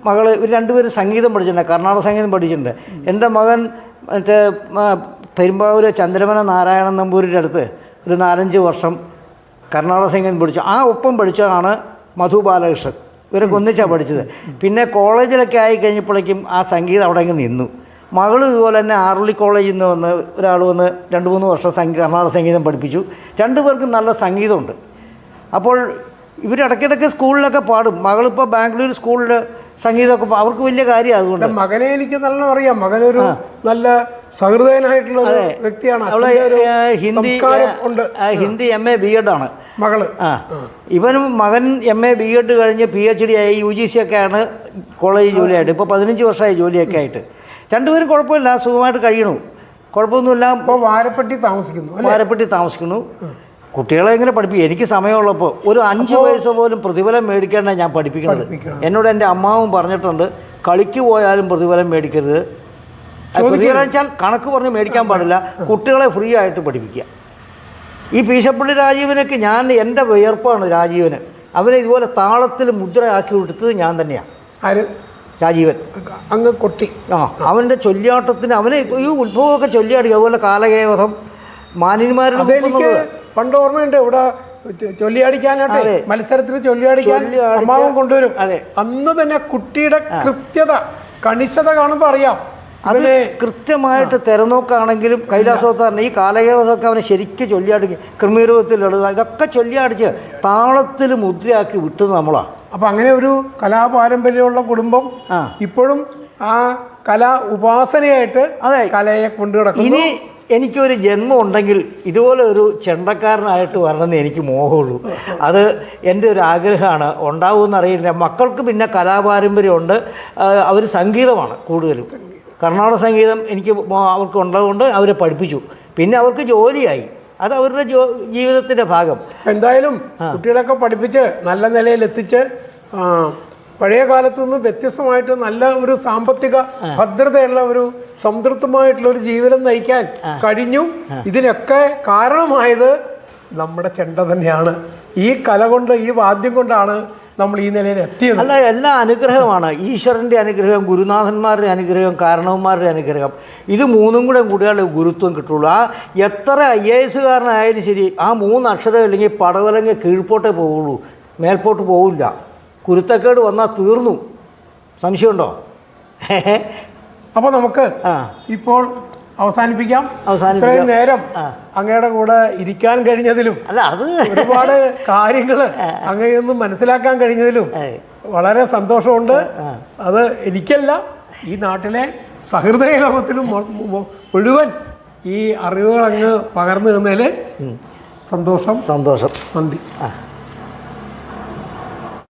മകൾ ഇവർ 2 പേരും സംഗീതം പഠിച്ചിട്ടുണ്ട്, കർണാടക സംഗീതം പഠിച്ചിട്ടുണ്ട്. എൻ്റെ മകൻ മറ്റേ പെരുമ്പാവൂർ ചന്ദ്രമന നാരായണൻ നമ്പൂരിൻ്റെ അടുത്ത് ഒരു 4-5 വർഷം കർണാടക സംഗീതം പഠിച്ചു. ആ ഒപ്പം പഠിച്ചതാണ് മധു ബാലകൃഷ്ണൻ. ഇവരൊക്കെ ഒന്നിച്ചാണ് പഠിച്ചത്. പിന്നെ കോളേജിലൊക്കെ ആയി കഴിഞ്ഞപ്പോഴേക്കും ആ സംഗീതം അവിടെ അങ്ങ് നിന്നു. മകളും ഇതുപോലെ തന്നെ ആറുള്ളി കോളേജിൽ നിന്ന് വന്ന് ഒരാൾ വന്ന് 2-3 വർഷം കർണാടക സംഗീതം പഠിപ്പിച്ചു. 2 പേർക്കും നല്ല സംഗീതമുണ്ട്. അപ്പോൾ ഇവർ ഇടയ്ക്കിടയ്ക്ക് സ്കൂളിലൊക്കെ പാടും. മകളിപ്പോൾ ബാംഗ്ലൂർ സ്കൂളിൽ സംഗീതമൊക്കെ അവർക്ക് വലിയ കാര്യം. അതുകൊണ്ട് മകനെ എനിക്ക് നല്ല അറിയാം. മകനൊരു നല്ല സഹൃദയനായിട്ടുള്ള വ്യക്തിയാണ്. അവളെ ഹിന്ദി MA BEd ആണ് മകള്. ഇവനും മകൻ MA BEd കഴിഞ്ഞ് PhD ആയി, UGC ഒക്കെ ആണ് കോളേജ് ജോലിയായിട്ട്. ഇപ്പോൾ 15 വർഷമായി ജോലിയൊക്കെ ആയിട്ട്. 2 പേരും കുഴപ്പമില്ല, സുഖമായിട്ട് കഴിയണു, കുഴപ്പമൊന്നുമില്ല. ഇപ്പോൾ വാരപ്പെട്ടി താമസിക്കുന്നു. കുട്ടികളെ എങ്ങനെ പഠിപ്പിക്കും? എനിക്ക് സമയമുള്ളപ്പോൾ ഒരു 5 പൈസ പോലും പ്രതിഫലം മേടിക്കേണ്ട ഞാൻ പഠിപ്പിക്കുന്നത്. എന്നോട് എൻ്റെ അമ്മാവും പറഞ്ഞിട്ടുണ്ട്, കളിക്ക് പോയാലും പ്രതിഫലം മേടിക്കരുത്. പ്രതിഫലം വെച്ചാൽ കണക്ക് പറഞ്ഞ് മേടിക്കാൻ പാടില്ല, കുട്ടികളെ ഫ്രീ ആയിട്ട് പഠിപ്പിക്കുക. ഈ പീശപ്പള്ളി രാജീവനൊക്കെ എൻ്റെ വിയർപ്പാണ് രാജീവന്. അവനെ ഇതുപോലെ താളത്തിൽ മുദ്രയാക്കി കൊടുത്തത് ഞാൻ തന്നെയാണ്. രാജീവൻ അങ്ങ് കൊട്ടി. അവൻ്റെ ചൊല്ലിയാട്ടത്തിന് അവനെ ഈ ഉത്ഭവമൊക്കെ ചൊല്ലിയാടി. അതുപോലെ കാലകേവധം, മാന്യന്മാരുടെ എനിക്ക് പണ്ട് ഓർമ്മയുണ്ട്. ഇവിടെ ചൊല്ലിയാടിക്കാനായിട്ട് മത്സരത്തിൽ ചൊല്ലിയാടിക്കാൻ അമ്മാവൻ കൊണ്ടുവരും. അന്ന് തന്നെ കുട്ടിയുടെ കൃത്യത, കണിശത കാണുമ്പോൾ അറിയാം അത് കൃത്യമായിട്ട് തിരനോക്കാണെങ്കിലും കൈലാസോത്താറിന് ഈ കാലകേവസമൊക്കെ അവനെ ശരിക്കും ചൊല്ലിയാടിച്ച് ക്രമീരൂപത്തിലുള്ളത് ഇതൊക്കെ ചൊല്ലിയാടിച്ച് താളത്തിൽ മുദ്രയാക്കി വിട്ടത് നമ്മളാണ്. അപ്പം അങ്ങനെ ഒരു കലാപാരമ്പര്യമുള്ള കുടുംബം ഇപ്പോഴും ആ കലാ ഉപാസനയായിട്ട് കലയെ കൊണ്ടു നടക്കുന്നു. ഇനി എനിക്കൊരു ജന്മം ഉണ്ടെങ്കിൽ ഇതുപോലെ ഒരു ചെണ്ടക്കാരനായിട്ട് വരണമെന്ന് എനിക്ക് മോഹമുള്ളൂ. അത് എൻ്റെ ഒരു ആഗ്രഹമാണ്. ഉണ്ടാവുമെന്ന് അറിയില്ല. മക്കൾക്ക് പിന്നെ കലാപാരമ്പര്യമുണ്ട്. അവർ സംഗീതമാണ് കൂടുതലും. കർണാടക സംഗീതം അവർക്ക് ഉള്ളതുകൊണ്ട് അവരെ പഠിപ്പിച്ചു. പിന്നെ അവർക്ക് ജോലിയായി. അത് അവരുടെ ജീവിതത്തിൻ്റെ ഭാഗം. എന്തായാലും കുട്ടികളൊക്കെ പഠിപ്പിച്ച് നല്ല നിലയിലെത്തിച്ച് പഴയ കാലത്തു നിന്ന് വ്യത്യസ്തമായിട്ട് നല്ല ഒരു സാമ്പത്തിക ഭദ്രതയുള്ള ഒരു സംതൃപ്തമായിട്ടുള്ള ഒരു ജീവിതം നയിക്കാൻ കഴിഞ്ഞു. ഇതിനൊക്കെ കാരണമായത് നമ്മുടെ ചെണ്ട തന്നെയാണ്. ഈ കല കൊണ്ട്, ഈ വാദ്യം കൊണ്ടാണ് നമ്മൾ ഈ നിലയിൽ എത്തിയത്. അല്ല, എല്ലാ അനുഗ്രഹമാണ്. ഈശ്വരൻ്റെ അനുഗ്രഹം, ഗുരുനാഥന്മാരുടെ അനുഗ്രഹം, കാരണവന്മാരുടെ അനുഗ്രഹം. ഇത് മൂന്നും കൂടിയാലേ ഗുരുത്വം കിട്ടുള്ളൂ. ആ എത്ര IAS കാരനായാലും ശരി, ആ 3 അക്ഷരം അല്ലെങ്കിൽ പടവലങ്ങ കീഴ്പോട്ടേ പോവുള്ളൂ, മേൽപോട്ട് പോവില്ല. കുരുത്തക്കേട് വന്നാൽ തീർന്നു. സംശയമുണ്ടോ? അപ്പോൾ നമുക്ക് ഇപ്പോൾ അവസാനിപ്പിക്കാം. ഇത്രയും നേരം അങ്ങയുടെ കൂടെ ഇരിക്കാൻ കഴിഞ്ഞതിലും ഒരുപാട് കാര്യങ്ങൾ അങ്ങയൊന്നും മനസ്സിലാക്കാൻ കഴിഞ്ഞതിലും വളരെ സന്തോഷമുണ്ട്. അത് എനിക്കല്ല, ഈ നാട്ടിലെ സഹൃദയ ലോകത്തിലും മുഴുവൻ ഈ അറിവുകൾ അങ്ങ് പകർന്നു തന്നതിൽ സന്തോഷം. സന്തോഷം. നന്ദി.